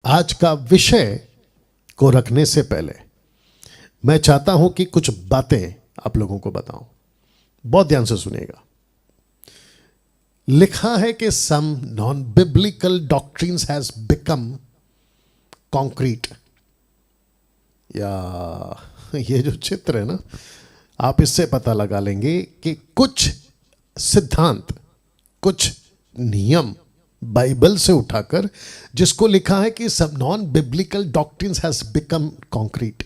आज का विषय को रखने से पहले मैं चाहता हूं कि कुछ बातें आप लोगों को बताऊं। बहुत ध्यान से सुनिएगा। लिखा है कि some non biblical doctrines has become concrete. या ये जो चित्र है ना, आप इससे पता लगा लेंगे कि कुछ सिद्धांत, कुछ नियम बाइबल से उठाकर जिसको लिखा है कि सब non biblical doctrines has become concrete,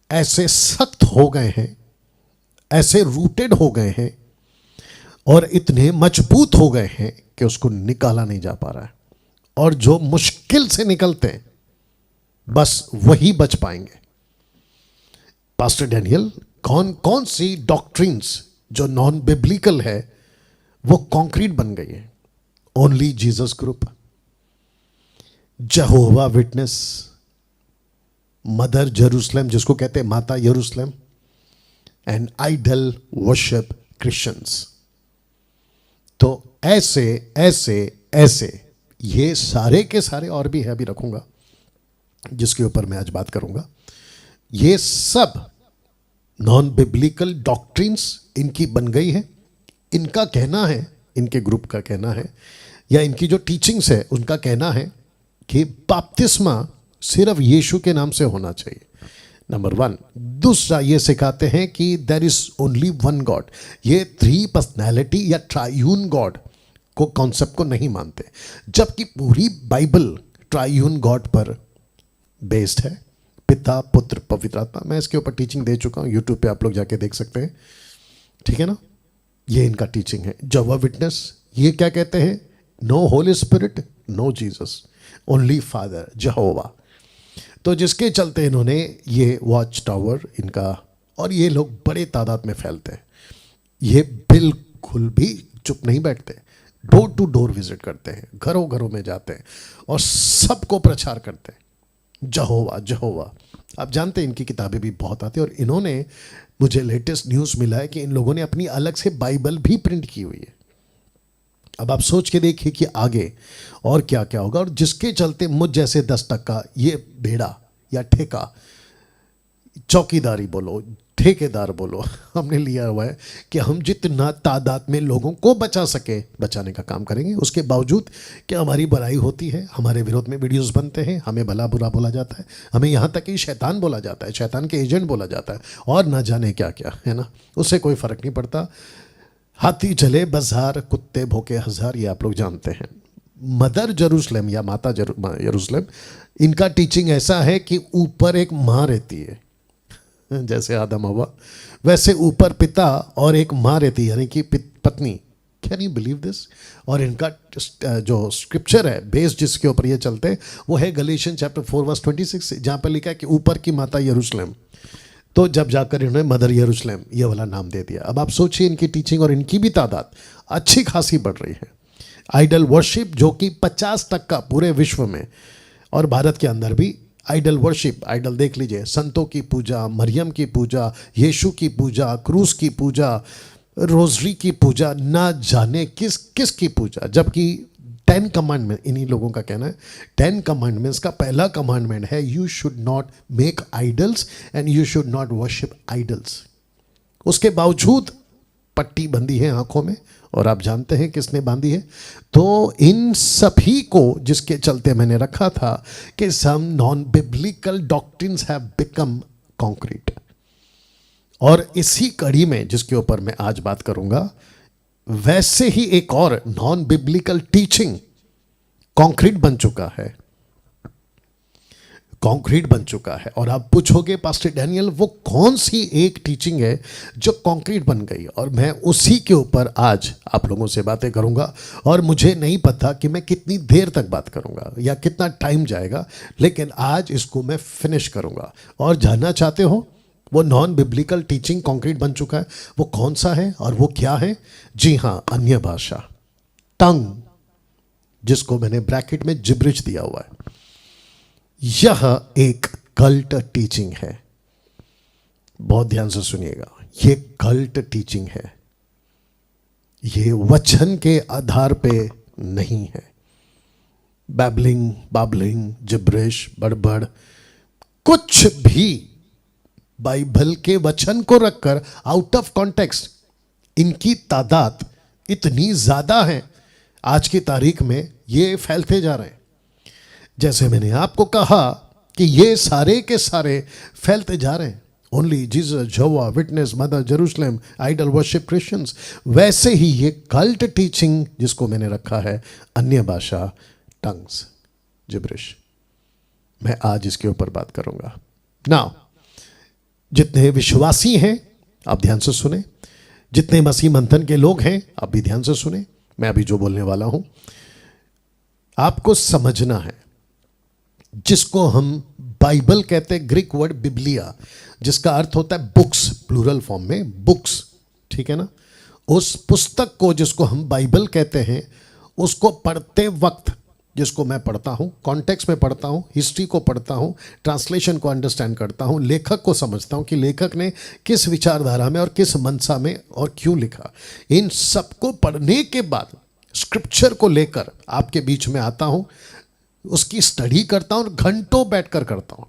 ऐसे सख्त हो गए हैं, ऐसे रूटेड हो गए हैं और इतने मजबूत हो गए हैं कि उसको निकाला नहीं जा पा रहा है। और जो मुश्किल से निकलते हैं बस वही बच पाएंगे। पास्टर डैनियल, कौन कौन सी डॉक्ट्रिन्स जो नॉन बिब्लिकल है वो कॉन्क्रीट बन गई है? Only Jesus group, जहोवा Witness, mother Jerusalem जिसको कहते हैं माता यरूशलेम, एंड आइडल वर्शिप क्रिश्चियंस। तो ऐसे ऐसे ऐसे ये सारे के सारे, और भी है, अभी रखूंगा जिसके ऊपर मैं आज बात करूंगा। ये सब नॉन बिब्लिकल डॉक्ट्रिन्स इनकी बन गई है। इनका कहना है, इनके ग्रुप का कहना है, या इनकी जो टीचिंग्स है उनका कहना है कि बपतिस्मा सिर्फ यीशु के नाम से होना चाहिए, नंबर 1। दूसरा, ये सिखाते हैं कि there is only one God. ये 3 पर्सनैलिटी या ट्रायून गॉड को कॉन्सेप्ट को नहीं मानते, जबकि पूरी बाइबल ट्रायून गॉड पर बेस्ड है, पिता पुत्र पवित्र आत्मा। मैं इसके ऊपर टीचिंग दे चुका हूँ, यूट्यूब पे आप लोग जाके देख सकते हैं, ठीक है ना। ये इनका टीचिंग है। जहोवा विटनेस ये क्या कहते हैं? No Holy Spirit, no Jesus, only Father Jehovah. तो जिसके चलते इन्होंने ये वॉच टावर इनका, और ये लोग बड़े तादाद में फैलते हैं। ये बिल्कुल भी चुप नहीं बैठते, डोर टू डोर विजिट करते हैं, घरों घरों में जाते हैं और सबको प्रचार करते हैं जहोवा जहोवा। आप जानते हैं इनकी किताबें भी बहुत आती हैं, और इन्होंने, मुझे लेटेस्ट न्यूज़ मिला है कि इन लोगों ने अपनी अलग से बाइबल भी प्रिंट की हुई है। अब आप सोच के देखिए कि आगे और क्या क्या होगा। और जिसके चलते मुझ जैसे 10 टक्का ये भेड़ा या ठेका, चौकीदारी बोलो, ठेकेदार बोलो, हमने लिया हुआ है कि हम जितना तादाद में लोगों को बचा सके बचाने का काम करेंगे। उसके बावजूद कि हमारी बुराई होती है, हमारे विरोध में वीडियोस बनते हैं, हमें भला बुरा बोला जाता है, हमें यहाँ तक कि शैतान बोला जाता है, शैतान के एजेंट बोला जाता है, और ना जाने क्या क्या, है ना। उससे कोई फ़र्क नहीं पड़ता। हाथी चले बाजार, कुत्ते भौंके हजार, ये आप लोग जानते हैं। मदर जेरूशलेम या माता यरूशलेम, इनका टीचिंग ऐसा है कि ऊपर एक माँ रहती है, जैसे आदम हवा, वैसे ऊपर पिता और एक माँ रहती है, यानी कि पत्नी। Can you believe this? और इनका जो स्क्रिप्चर है बेस जिसके ऊपर ये चलते हैं वो है गलीशियन चैप्टर 4 वर्स 26, जहाँ पर लिखा है कि ऊपर की माता यरूशलेम। तो जब जाकर इन्होंने मदर यरूशलेम ये वाला नाम दे दिया। अब आप सोचिए इनकी टीचिंग और इनकी भी तादाद अच्छी खासी बढ़ रही है। आइडल वर्शिप जो कि 50% पूरे विश्व में और भारत के अंदर भी आइडल वर्शिप, आइडल देख लीजिए, संतों की पूजा, मरियम की पूजा, यीशु की पूजा, क्रूस की पूजा, रोजरी की पूजा, ना जाने किस किस की पूजा। जबकि 10 कमांडमेंट, इन्हीं लोगों का कहना है, 10 कमांडमेंट्स का पहला कमांडमेंट है you should not make idols and you should not worship idols. उसके बावजूद पट्टी बंधी है आंखों में, और आप जानते हैं किसने बांधी है। तो इन सभी को जिसके चलते मैंने रखा था कि some non biblical doctrines have become concrete. और इसी कड़ी में जिसके ऊपर मैं आज बात करूंगा, वैसे ही एक और नॉन बिब्लिकल टीचिंग कॉन्क्रीट बन चुका है, कॉन्क्रीट बन चुका है। और आप पूछोगे पास्टर डैनियल वो कौन सी एक टीचिंग है जो कॉन्क्रीट बन गई? और मैं उसी के ऊपर आज आप लोगों से बातें करूंगा। और मुझे नहीं पता कि मैं कितनी देर तक बात करूंगा या कितना टाइम जाएगा, लेकिन आज इसको मैं फिनिश करूंगा। और जानना चाहते हो वो नॉन बिब्लिकल टीचिंग कॉन्क्रीट बन चुका है, वो कौन सा है और वो क्या है? जी हाँ, अन्य भाषा, टंग, जिसको मैंने ब्रैकेट में जिब्रिज दिया हुआ है। यह एक कल्ट टीचिंग है। बहुत ध्यान से सुनिएगा, ये कल्ट टीचिंग है, ये वचन के आधार पे नहीं है। बैबलिंग, बाबलिंग, जिब्रिश, बड़बड़, कुछ भी बाइबल के वचन को रखकर आउट ऑफ कॉन्टेक्स्ट, इनकी तादाद इतनी ज्यादा है आज की तारीख में, ये फैलते जा रहे हैं। जैसे मैंने आपको कहा कि ये सारे के सारे फैलते जा रहे हैं। Only Jesus, Jehovah Witness, Mother Jerusalem, idol worship Christians, वैसे ही ये कल्ट टीचिंग जिसको मैंने रखा है अन्य भाषा, टंग्स, जिब्रिश, मैं आज इसके ऊपर बात करूंगा। नाउ जितने विश्वासी हैं आप ध्यान से सुने, जितने मसीह मंथन के लोग हैं आप भी ध्यान से सुने। मैं अभी जो बोलने वाला हूं आपको समझना है, जिसको हम बाइबल कहते हैं, ग्रीक वर्ड बिब्लिया, जिसका अर्थ होता है बुक्स, प्लूरल फॉर्म में बुक्स, ठीक है ना। उस पुस्तक को जिसको हम बाइबल कहते हैं, उसको पढ़ते वक्त, जिसको मैं पढ़ता हूं, कॉन्टेक्स्ट में पढ़ता हूं, हिस्ट्री को पढ़ता हूं, ट्रांसलेशन को अंडरस्टैंड करता हूं, लेखक को समझता हूं कि लेखक ने किस विचारधारा में और किस मंशा में और क्यों लिखा। इन सबको पढ़ने के बाद स्क्रिप्चर को लेकर आपके बीच में आता हूं, उसकी स्टडी करता हूं, घंटों बैठकर करता हूं।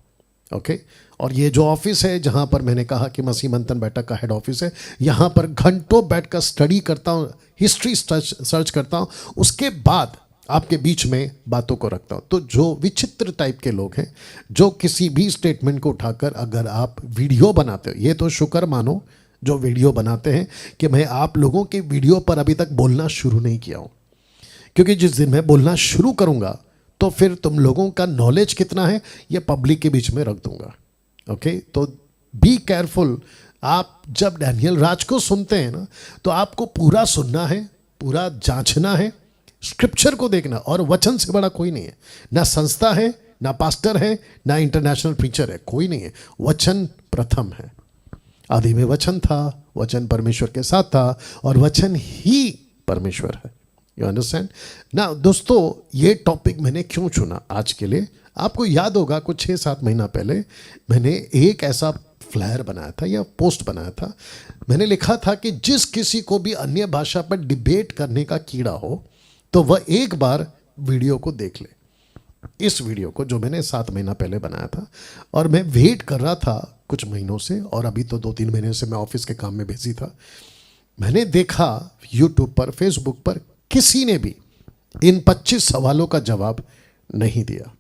ओके, और ये जो ऑफिस है जहां पर मैंने कहा कि मसीह मंथन बैठक का हेड ऑफिस है, यहां पर घंटों बैठकर स्टडी करता हूं, हिस्ट्री सर्च करता हूं, उसके बाद आपके बीच में बातों को रखता हूं। तो जो विचित्र टाइप के लोग हैं, जो किसी भी स्टेटमेंट को उठाकर अगर आप वीडियो बनाते हो, ये तो शुक्र मानो जो वीडियो बनाते हैं कि मैं आप लोगों के वीडियो पर अभी तक बोलना शुरू नहीं किया हूं, क्योंकि जिस दिन मैं बोलना शुरू करूंगा तो फिर तुम लोगों का नॉलेज कितना है ये पब्लिक के बीच में रख दूंगा। ओके, तो बी केयरफुल। आप जब डैनियल राज को सुनते हैं ना, तो आपको पूरा सुनना है, पूरा जांचना है, स्क्रिप्चर को देखना, और वचन से बड़ा कोई नहीं है। ना संस्था है, ना पास्टर है, ना इंटरनेशनल प्रीचर है, कोई नहीं है। वचन प्रथम है। आदि में वचन था, वचन परमेश्वर के साथ था, और वचन ही परमेश्वर है। यू अंडरस्टैंड ना। दोस्तों, ये टॉपिक मैंने क्यों चुना आज के लिए, आपको याद होगा कुछ 6-7 महीना पहले मैंने एक ऐसा फ्लायर बनाया था या पोस्ट बनाया था। मैंने लिखा था कि जिस किसी को भी अन्य भाषा पर डिबेट करने का कीड़ा हो तो वह एक बार वीडियो को देख ले। इस वीडियो को जो मैंने 7 महीना पहले बनाया था, और मैं वेट कर रहा था कुछ महीनों से, और अभी तो 2-3 महीने से मैं ऑफिस के काम में बिजी था। मैंने देखा यूट्यूब पर, फेसबुक पर, किसी ने भी इन 25 सवालों का जवाब नहीं दिया,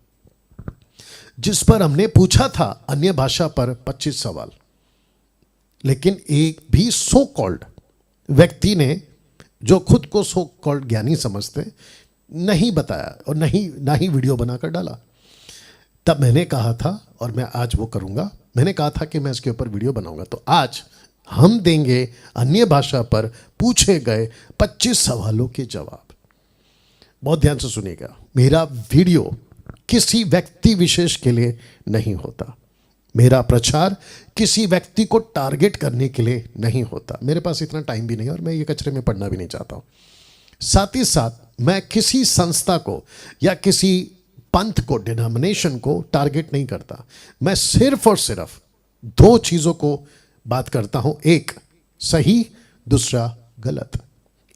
जिस पर हमने पूछा था अन्य भाषा पर 25 सवाल। लेकिन एक भी सो कॉल्ड व्यक्ति ने, जो खुद को सो कॉल्ड ज्ञानी समझते, नहीं बताया और ना ही वीडियो बनाकर डाला। तब मैंने कहा था, और मैं आज वो करूंगा, मैंने कहा था कि मैं इसके ऊपर वीडियो बनाऊंगा। तो आज हम देंगे अन्य भाषा पर पूछे गए 25 सवालों के जवाब। बहुत ध्यान से सुनिएगा, मेरा वीडियो किसी व्यक्ति विशेष के लिए नहीं होता, मेरा प्रचार किसी व्यक्ति को टारगेट करने के लिए नहीं होता। मेरे पास इतना टाइम भी नहीं, और मैं ये कचरे में पढ़ना भी नहीं चाहता हूं। साथ ही साथ मैं किसी संस्था को या किसी पंथ को, डिनोमिनेशन को टारगेट नहीं करता। मैं सिर्फ और सिर्फ 2 चीजों को बात करता हूं, एक सही, दूसरा गलत।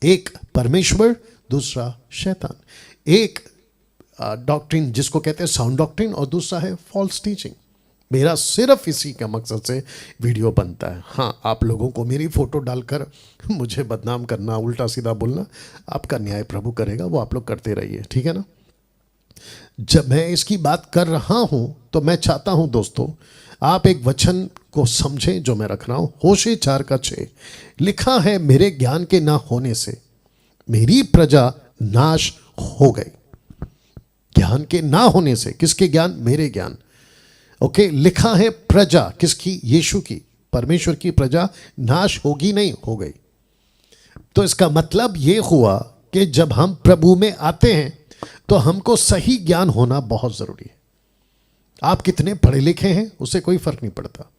एक परमेश्वर, दूसरा शैतान। एक डॉक्ट्रिन जिसको कहते हैं साउंड डॉक्ट्रिन, और दूसरा है फॉल्स टीचिंग। मेरा सिर्फ इसी का मकसद से वीडियो बनता है। हाँ, आप लोगों को मेरी फोटो डालकर मुझे बदनाम करना, उल्टा सीधा बोलना, आपका न्याय प्रभु करेगा, वो आप लोग करते रहिए, ठीक है ना। जब मैं इसकी बात कर रहा हूं तो मैं चाहता हूं दोस्तों, आप एक वचन को समझें जो मैं रख रहा हूं। होशे 4:6 लिखा है, मेरे ज्ञान के ना होने से मेरी प्रजा नाश हो गई। ज्ञान के ना होने से, किसके ज्ञान? मेरे ज्ञान। ओके, लिखा है प्रजा किसकी? यीशु की, परमेश्वर की प्रजा नाश होगी नहीं, हो गई। तो इसका मतलब यह हुआ कि जब हम प्रभु में आते हैं तो हमको सही ज्ञान होना बहुत जरूरी है। आप कितने पढ़े लिखे हैं उससे कोई फर्क नहीं पड़ता।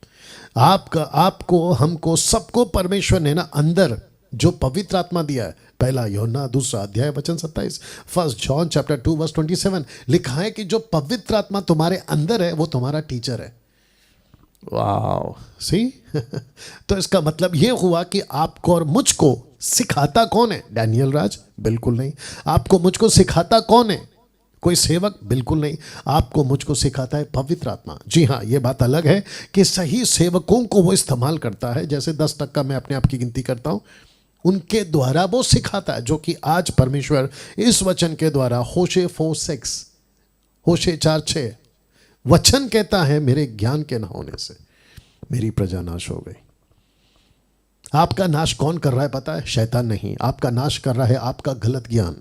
आपको, हमको, सबको परमेश्वर ने ना अंदर जो पवित्र आत्मा दिया है, 1 यूहन्ना 2 अध्याय वचन 27, 1 जॉन चैप्टर 2 वर्स 27 लिखा है कि जो पवित्र आत्मा तुम्हारे अंदर है वो तुम्हारा टीचर है। वाओ, सी तो इसका मतलब यह हुआ कि आपको और मुझको सिखाता कौन है? डैनियल राज? बिल्कुल नहीं। आपको मुझको सिखाता कौन है? कोई सेवक बिल्कुल नहीं। आपको मुझको सिखाता है पवित्र आत्मा। जी हाँ, ये बात अलग है कि सही सेवकों को वो इस्तेमाल करता है, जैसे 10% मैं अपने आप की गिनती करता हूँ, उनके द्वारा वो सिखाता है, जो कि आज परमेश्वर इस वचन के द्वारा होशे 4:6, होशे 4:6 वचन कहता है, मेरे ज्ञान के न होने से मेरी प्रजा नाश हो गई। आपका नाश कौन कर रहा है पता है? शैतान नहीं। आपका नाश कर रहा है आपका गलत ज्ञान,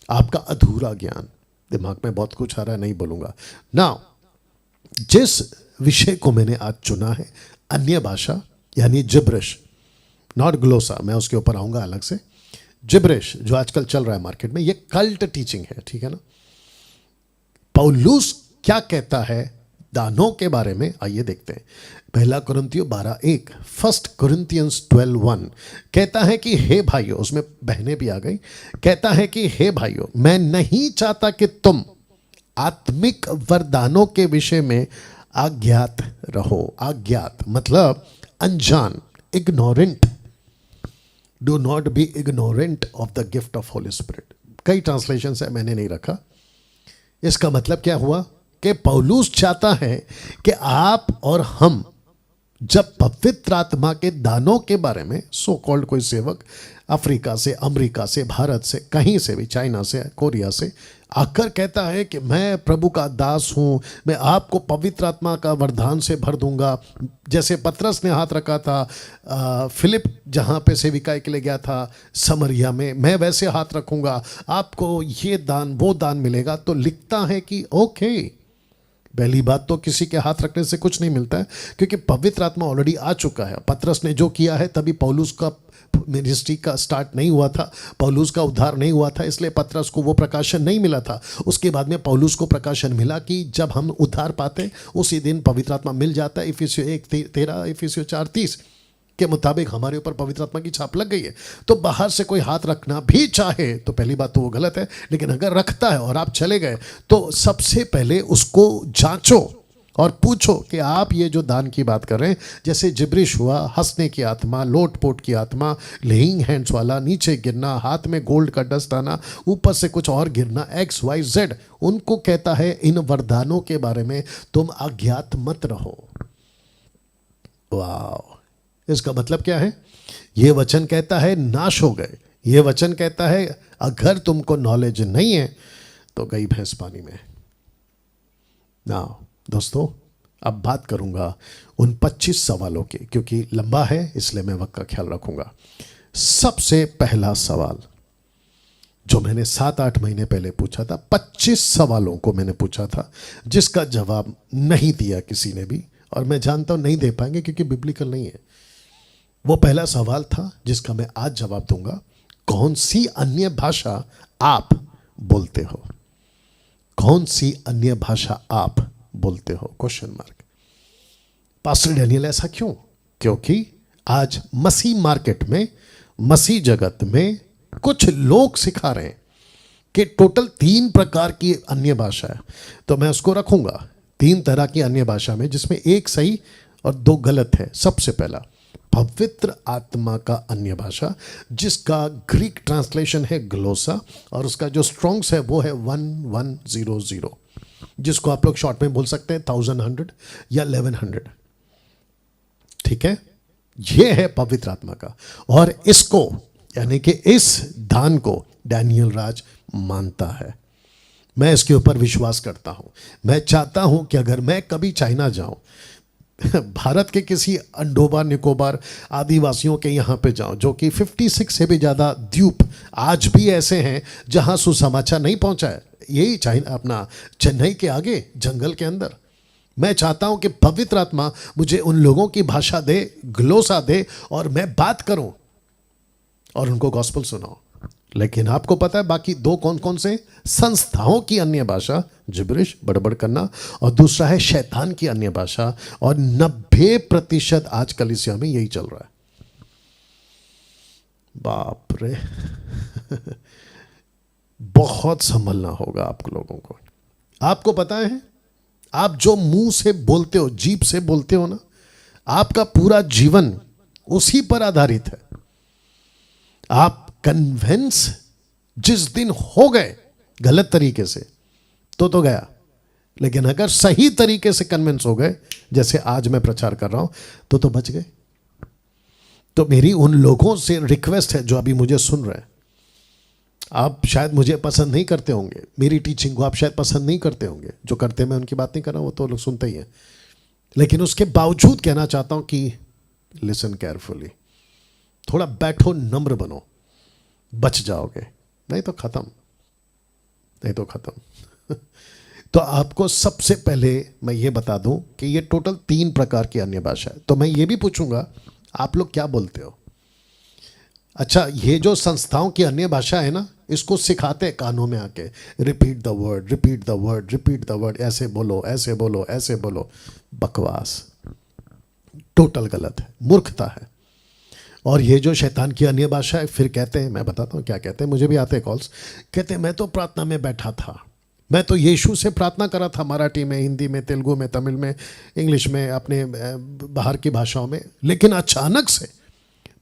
आपका अधूरा ज्ञान। दिमाग में बहुत कुछ आ रहा है, नहीं बोलूंगा ना। जिस विषय को मैंने आज चुना है, अन्य भाषा यानी जिब्रिश, नॉट ग्लोसा, मैं उसके ऊपर आऊंगा अलग से। जिब्रिश जो आजकल चल रहा है मार्केट में, ये कल्ट टीचिंग है, ठीक है ना। पौलुस क्या कहता है दानों के बारे में, आइए देखते हैं। 1 कुरिन्थियों 12:1, 1 Corinthians 12:1 कहता है कि हे भाइयों, उसमें बहनें भी आ गई, कहता है कि हे भाइयों, मैं नहीं चाहता कि तुम आत्मिक वरदानों के विषय में अज्ञात रहो। अज्ञात मतलब अनजान, ignorant. Do not be ignorant of the gift of Holi spirit. कई ट्रांसलेशन है, मैंने नहीं रखा। इसका मतलब क्या हुआ कि पौलुस चाहता है कि आप और हम जब पवित्र आत्मा के दानों के बारे में, सो कॉल्ड कोई सेवक अफ्रीका से, अमेरिका से, भारत से, कहीं से भी, चाइना से, कोरिया से आकर कहता है कि मैं प्रभु का दास हूं, मैं आपको पवित्र आत्मा का वरदान से भर दूंगा, जैसे पतरस ने हाथ रखा था फिलिप जहां पे सेविकाई के लिए गया था समरिया में, मैं वैसे हाथ रखूंगा, आपको ये दान वो दान मिलेगा। तो लिखता है कि ओके, पहली बात तो किसी के हाथ रखने से कुछ नहीं मिलता है, क्योंकि पवित्र आत्मा ऑलरेडी आ चुका है। पतरस ने जो किया है, तभी पौलुस का मिनिस्ट्री का स्टार्ट नहीं हुआ था, पौलुस का उद्धार नहीं हुआ था, इसलिए पतरस को वो प्रकाशन नहीं मिला था। उसके बाद में पौलुस को प्रकाशन मिला कि जब हम उद्धार पाते उसी दिन पवित्र आत्मा मिल जाता है। इफिसियों 1:13, इफिसियों 4:30 के मुताबिक हमारे ऊपर पवित्र आत्मा की छाप लग गई है। तो बाहर से कोई हाथ रखना भी चाहे तो पहली बात तो वो गलत है, लेकिन अगर रखता है और आप चले गए तो सबसे पहले उसको जांचो और पूछो कि आप ये जो दान की बात कर रहे हैं, जैसे जिब्रिश हुआ, हंसने की आत्मा, लोटपोट की आत्मा, लेइंग हैंड्स वाला, नीचे गिरना, हाथ में गोल्ड का डस्ट आना, ऊपर से कुछ और गिरना, XYZ, उनको कहता है इन वरदानों के बारे में तुम अज्ञात मत रहो। वाह, इसका मतलब क्या है? ये वचन कहता है नाश हो गए। ये वचन कहता है अगर तुमको नॉलेज नहीं है तो गई भैंस पानी में। ना दोस्तों, अब बात करूंगा उन 25 सवालों की, क्योंकि लंबा है इसलिए मैं वक्त का ख्याल रखूंगा। सबसे पहला सवाल जो मैंने 7-8 महीने पहले पूछा था, 25 सवालों को मैंने पूछा था, जिसका जवाब नहीं दिया किसी ने भी, और मैं जानता हूं नहीं दे पाएंगे क्योंकि बिब्लिकल नहीं है। वो पहला सवाल था जिसका मैं आज जवाब दूंगा, कौन सी अन्य भाषा आप बोलते हो? कौन सी अन्य भाषा आप बोलते हो? Question mark. पास्टर डैनियल, ऐसा क्यों? क्योंकि आज मसीह मार्केट में, मसीह जगत में कुछ लोग सिखा रहे हैं कि टोटल 3 प्रकार की अन्य भाषा है। तो मैं उसको रखूंगा 3 तरह की अन्य भाषा में, जिसमें एक सही और 2 गलत है। सबसे पहला पवित्र आत्मा का अन्य भाषा, जिसका ग्रीक ट्रांसलेशन है ग्लोसा, और उसका जो स्ट्रॉन्ग्स है वो है 1100, जिसको आप लोग शॉर्ट में बोल सकते हैं 1100 या 1100। ठीक है, ये है पवित्र आत्मा का। और इसको यानी कि इस दान को डैनियल राज मानता है। मैं इसके ऊपर विश्वास करता हूं। मैं चाहता हूं कि अगर मैं कभी चाइना जाऊं, भारत के किसी अंडोबार निकोबार आदिवासियों के यहाँ पे जाऊं, जो कि 56 से भी ज़्यादा द्वीप आज भी ऐसे हैं जहाँ सुसमाचार नहीं पहुँचा है, यही चाइना, अपना चेन्नई के आगे जंगल के अंदर। मैं चाहता हूँ कि पवित्र आत्मा मुझे उन लोगों की भाषा दे, ग्लोसा दे, और मैं बात करूँ और उनको गॉस्पेल सुनाऊं। लेकिन आपको पता है बाकी 2 कौन कौन से? संस्थाओं की अन्य भाषा, जिब्रिश, बड़बड़ करना, और दूसरा है शैतान की अन्य भाषा। और 90% आज कलीसिया में यही चल रहा है। बाप रे बहुत संभलना होगा आप लोगों को। आपको पता है, आप जो मुंह से बोलते हो, जीभ से बोलते हो ना, आपका पूरा जीवन उसी पर आधारित है। आप कन्विंस जिस दिन हो गए गलत तरीके से, तो गया। लेकिन अगर सही तरीके से कन्विंस हो गए, जैसे आज मैं प्रचार कर रहा हूं, तो बच गए। तो मेरी उन लोगों से रिक्वेस्ट है जो अभी मुझे सुन रहे हैं, आप शायद मुझे पसंद नहीं करते होंगे, मेरी टीचिंग को आप शायद पसंद नहीं करते होंगे, जो करते मैं उनकी बात नहीं कर रहा हूं, वो तो लोग सुनते ही हैं। लेकिन उसके बावजूद कहना चाहता हूं कि लिसन केयरफुली, थोड़ा बैठो, नम्र बनो, बच जाओगे, नहीं तो खत्म, नहीं तो खत्म। तो आपको सबसे पहले मैं ये बता दूं कि ये टोटल 3 प्रकार की अन्य भाषा है। तो मैं ये भी पूछूंगा, आप लोग क्या बोलते हो? अच्छा, ये जो संस्थाओं की अन्य भाषा है ना, इसको सिखाते हैं कानों में आके, repeat the word, repeat the word, repeat the word, ऐसे बोलो, ऐसे बोलो, ऐसे बोलो। बकवास, टोटल गलत है, मूर्खता है। और ये जो शैतान की अन्य भाषा है, फिर कहते हैं, मैं बताता हूँ क्या कहते हैं, मुझे भी आते हैं कॉल्स, कहते हैं मैं तो प्रार्थना में बैठा था, मैं तो यीशु से प्रार्थना करा था, मराठी में, हिंदी में, तेलुगु में, तमिल में, इंग्लिश में, अपने बाहर की भाषाओं में, लेकिन अचानक से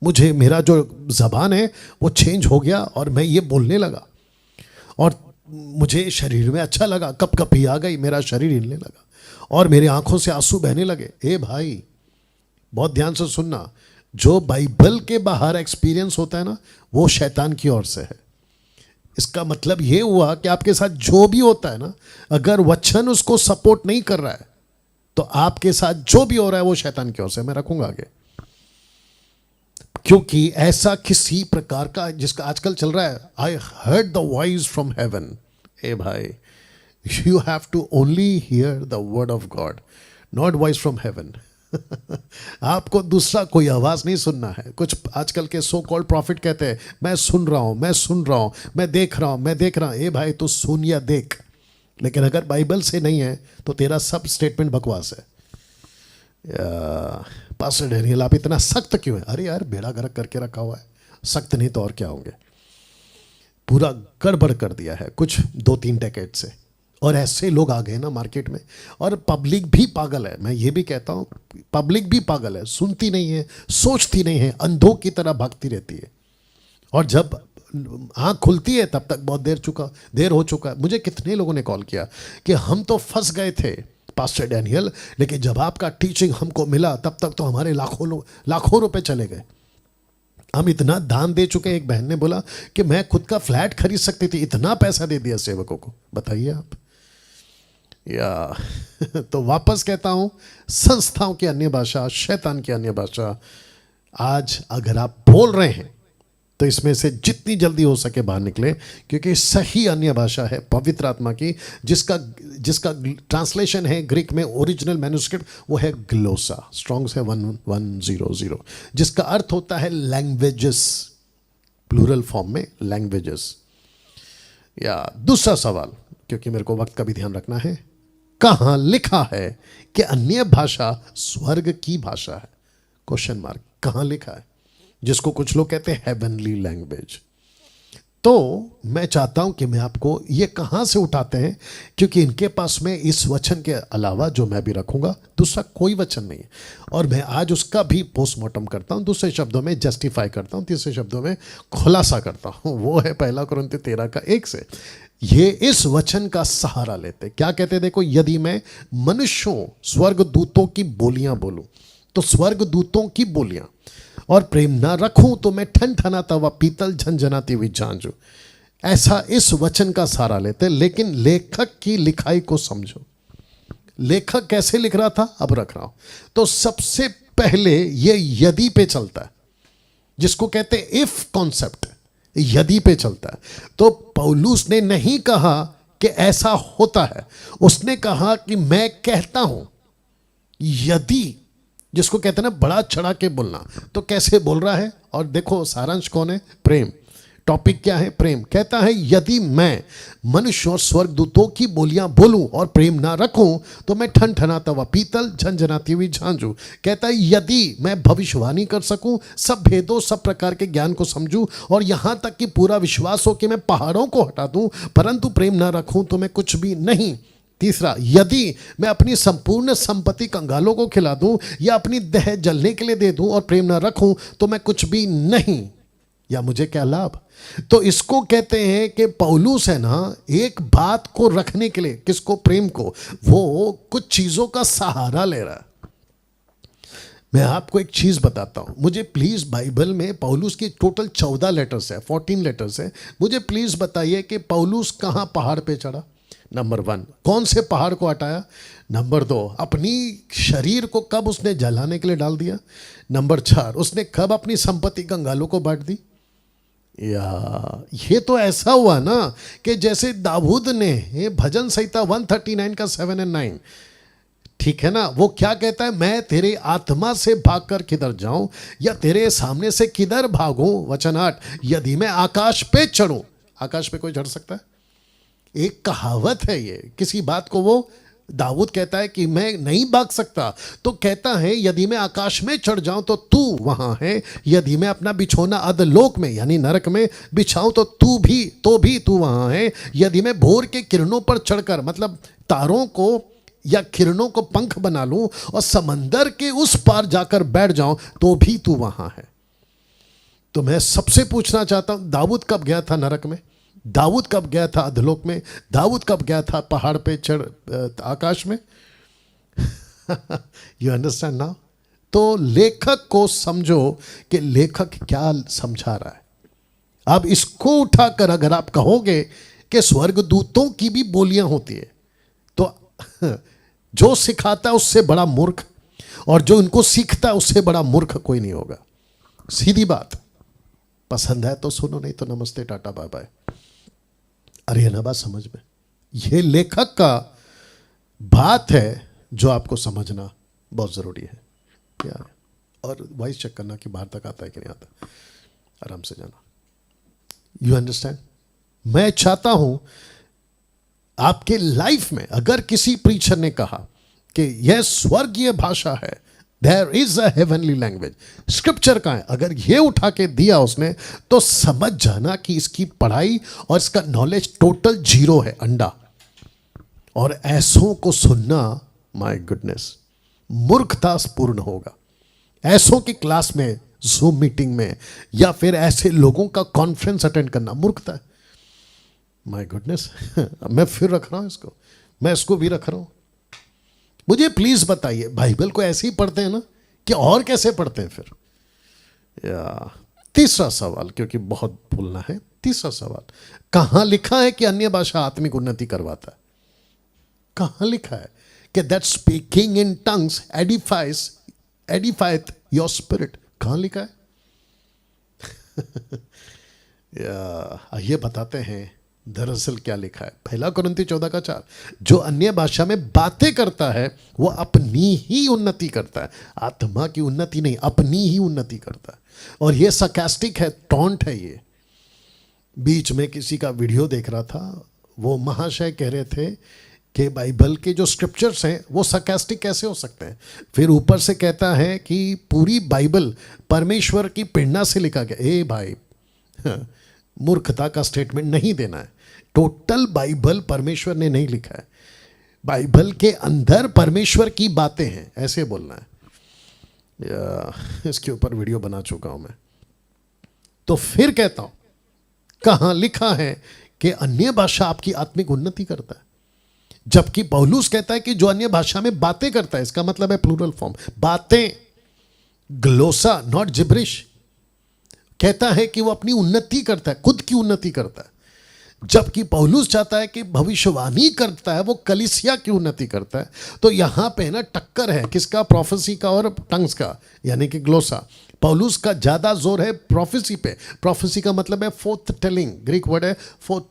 मुझे मेरा जो ज़बान है वो चेंज हो गया और मैं ये बोलने लगा और मुझे शरीर में अच्छा लगा, कपकपी आ गई, मेरा शरीर हिलने लगा और मेरी आंखों से आंसू बहने लगे। ए भाई, बहुत ध्यान से सुनना, जो बाइबल के बाहर एक्सपीरियंस होता है ना, वो शैतान की ओर से है। इसका मतलब ये हुआ कि आपके साथ जो भी होता है ना, अगर वचन उसको सपोर्ट नहीं कर रहा है, तो आपके साथ जो भी हो रहा है वो शैतान की ओर से। मैं रखूंगा आगे, क्योंकि ऐसा किसी प्रकार का जिसका आजकल चल रहा है, I heard the voice from heaven. ए भाई, you have to only hear the word of God, not voice from heaven. आपको दूसरा कोई आवाज नहीं सुनना है। कुछ आजकल के सो कॉल्ड प्रॉफिट कहते हैं, मैं सुन रहा हूं, मैं सुन रहा हूं, मैं देख रहा हूं, मैं देख रहा हूं। ए भाई, तू सुन या देख, लेकिन अगर बाइबल से नहीं है तो तेरा सब स्टेटमेंट बकवास है। पास्टर डैनियल, आप इतना सख्त क्यों है? अरे यार, बेड़ा गर्क करके रखा हुआ है, सख्त नहीं तो और क्या होंगे। पूरा गड़बड़ कर दिया है कुछ 2-3 डेकेड से, और ऐसे लोग आ गए ना मार्केट में। और पब्लिक भी पागल है, मैं ये भी कहता हूँ, पब्लिक भी पागल है, सुनती नहीं है, सोचती नहीं है, अंधों की तरह भागती रहती है। और जब आँख खुलती है तब तक बहुत देर हो चुका है। मुझे कितने लोगों ने कॉल किया कि हम तो फंस गए थे पास्टर डैनियल, लेकिन जब आपका टीचिंग हमको मिला तब तक तो हमारे लाखों रुपए चले गए, हम इतना दान दे चुके। एक बहन ने बोला कि मैं खुद का फ्लैट खरीद सकती थी, इतना पैसा दे दिया सेवकों को। बताइए आप। या तो वापस कहता हूं, संस्थाओं की अन्य भाषा, शैतान की अन्य भाषा, आज अगर आप बोल रहे हैं तो इसमें से जितनी जल्दी हो सके बाहर निकले, क्योंकि सही अन्य भाषा है पवित्र आत्मा की, जिसका ट्रांसलेशन है ग्रीक में, ओरिजिनल मैन्युस्क्रिप्ट वो है ग्लोसा, स्ट्रॉन्ग्स है 1100, जिसका अर्थ होता है लैंग्वेजेस, प्लूरल फॉर्म में लैंग्वेजेस। या दूसरा सवाल, क्योंकि मेरे को वक्त का भी ध्यान रखना है, कहां लिखा है कि अन्य भाषा स्वर्ग की भाषा है? क्वेश्चन मार्क, कहां लिखा है? जिसको कुछ लोग कहते हैं हेवनली लैंग्वेज। तो मैं चाहता हूं कि मैं आपको ये कहां से उठाते हैं, क्योंकि इनके पास में इस वचन के अलावा जो मैं भी रखूंगा दूसरा कोई वचन नहीं है, और मैं आज उसका भी पोस्टमार्टम करता हूं, दूसरे शब्दों में जस्टिफाई करता हूं, तीसरे शब्दों में खुलासा करता हूं। वो है 1 कुरिन्थियों 13:1 से। ये इस वचन का सहारा लेते क्या कहते, देखो, यदि मैं मनुष्यों स्वर्गदूतों की बोलियां बोलूं, तो स्वर्गदूतों की बोलियां, और प्रेम ना रखूं तो मैं ठनठनाता हुआ पीतल, झनझनाती हुई झांझ। ऐसा इस वचन का सहारा लेते। लेकिन लेखक की लिखाई को समझो, लेखक कैसे लिख रहा था, अब रख रहा हूं। तो सबसे पहले ये यदि पे चलता है, जिसको कहते हैं इफ कॉन्सेप्ट, यदि पे चलता है। तो पौलुस ने नहीं कहा कि ऐसा होता है, उसने कहा कि मैं कहता हूं। यदि, जिसको कहते हैं ना बड़ा चढ़ा के बोलना, तो कैसे बोल रहा है? और देखो सारांश कौन है? प्रेम। टॉपिक क्या है? प्रेम। कहता है यदि मैं मनुष्य और स्वर्गदूतों की बोलियां बोलूं और प्रेम ना रखूं तो मैं ठनठनाता हुआ पीतल, झनझनाती हुई झांझू। कहता है यदि मैं भविष्यवाणी कर सकूं, सब भेदों, सब प्रकार के ज्ञान को समझूं, और यहां तक कि पूरा विश्वास हो कि मैं पहाड़ों को हटा दूं, परंतु प्रेम ना रखूं तो मैं कुछ भी नहीं। तीसरा, यदि मैं अपनी संपूर्ण संपत्ति कंगालों को खिला दूं या अपनी देह जलने के लिए दे दूं और प्रेम ना रखूं तो मैं कुछ भी नहीं। या मुझे क्या लाभ? तो इसको कहते हैं कि पौलुस है ना, एक बात को रखने के लिए, किसको? प्रेम को, वो कुछ चीजों का सहारा ले रहा है। मैं आपको एक चीज बताता हूं, मुझे प्लीज बाइबल में पौलुस की टोटल 14 लेटर्स है, 14 लेटर्स है, मुझे प्लीज बताइए कि पौलुस कहां पहाड़ पे चढ़ा? नंबर 1, कौन से पहाड़ को हटाया? नंबर 2, अपनी शरीर को कब उसने जलाने के लिए डाल दिया? नंबर 4, उसने कब अपनी संपत्ति कंगालों को बांट दी? या ये तो ऐसा हुआ ना कि जैसे दाऊद ने भजन संहिता 139 का 7 और 9, ठीक है ना, वो क्या कहता है? मैं तेरे आत्मा से भागकर किधर जाऊं या तेरे सामने से किधर भागूं? वचन 8, यदि मैं आकाश पे चढ़ूं। आकाश पे कोई चढ़ सकता है? एक कहावत है ये, किसी बात को वो दाऊद कहता है कि मैं नहीं भाग सकता, तो कहता है यदि मैं आकाश में चढ़ जाऊं तो तू वहां है, यदि मैं अपना बिछौना अधलोक में यानी नरक में बिछाऊं तो भी तू वहां है, यदि मैं भोर के किरणों पर चढ़कर, मतलब तारों को या किरणों को पंख बना लूं और समंदर के उस पार जाकर बैठ जाऊं तो भी तू वहां है। तो मैं सबसे पूछना चाहता हूं, दाऊद कब गया था नरक में? दाऊद कब गया था अधलोक में? दाऊद कब गया था पहाड़ पे चढ़ आकाश में? You understand now? तो लेखक को समझो कि लेखक क्या समझा रहा है। अब इसको उठाकर अगर आप कहोगे कि स्वर्गदूतों की भी बोलियां होती है, तो जो सिखाता है उससे बड़ा मूर्ख, और जो इनको सीखता है उससे बड़ा मूर्ख कोई नहीं होगा। सीधी बात। पसंद है तो सुनो, नहीं तो नमस्ते टाटा बाय बाय। अरे ना बात समझ में, ये लेखक का बात है जो आपको समझना बहुत जरूरी है। क्या है? और वॉइस चेक करना कि बाहर तक आता है कि नहीं आता। आराम से जाना। You understand? मैं चाहता हूं आपके लाइफ में अगर किसी प्रीचर ने कहा कि यह स्वर्गीय भाषा है, there is a heavenly language, scripture का है, अगर ये उठा के दिया उसने, तो समझ जाना कि इसकी पढ़ाई और इसका नॉलेज टोटल जीरो है, अंडा। और ऐसों को सुनना, माय गुडनेस, मूर्खतापूर्ण होगा। ऐसों की क्लास में, जूम मीटिंग में, या फिर ऐसे लोगों का कॉन्फ्रेंस अटेंड करना मूर्खता है। माय गुडनेस, मैं फिर रख रहा हूं इसको, मैं इसको भी रख रहा हूं। मुझे प्लीज बताइए, बाइबल को ऐसे ही पढ़ते हैं ना कि और कैसे पढ़ते हैं फिर? या तीसरा सवाल, क्योंकि बहुत बोलना है। तीसरा सवाल, कहां लिखा है कि अन्य भाषा आत्मिक उन्नति करवाता है? कहां लिखा है कि that speaking in tongues edifieth your spirit? कहां लिखा है? ये बताते हैं दरअसल क्या लिखा है। 1 कुरिन्ती 14:4, जो अन्य भाषा में बातें करता है वो अपनी ही उन्नति करता है, आत्मा की उन्नति नहीं, अपनी ही उन्नति करता है। और ये सरकास्टिक है, टॉन्ट है। ये बीच में किसी का वीडियो देख रहा था, वो महाशय कह रहे थे कि बाइबल के जो स्क्रिप्चर्स हैं वो सरकास्टिक कैसे हो सकते हैं। फिर ऊपर से कहता है कि पूरी बाइबल परमेश्वर की प्रेरणा से लिखा गया। ए भाई, मूर्खता का स्टेटमेंट नहीं देना है। टोटल बाइबल परमेश्वर ने नहीं लिखा है, बाइबल के अंदर परमेश्वर की बातें हैं, ऐसे बोलना है। इसके ऊपर वीडियो बना चुका हूं मैं। तो फिर कहता हूं, कहां लिखा है कि अन्य भाषा आपकी आत्मिक उन्नति करता है? जबकि पौलुस कहता है कि जो अन्य भाषा में बातें करता है, इसका मतलब है प्लूरल फॉर्म, बातें, ग्लोसा, नॉट जिब्रिश। कहता है कि वो अपनी उन्नति करता है, खुद की उन्नति करता है। जबकि पौलुस चाहता है कि भविष्यवाणी करता है, वो कलीसिया की उन्नति करता है। तो यहां पे ना टक्कर है, किसका? प्रोफेसी का और टंग्स का, यानी कि ग्लोसा। पौलुस का ज्यादा जोर है प्रोफेसी पे। प्रोफेसी का मतलब है फोर्थ टेलिंग, ग्रीक वर्ड है फोर्थ,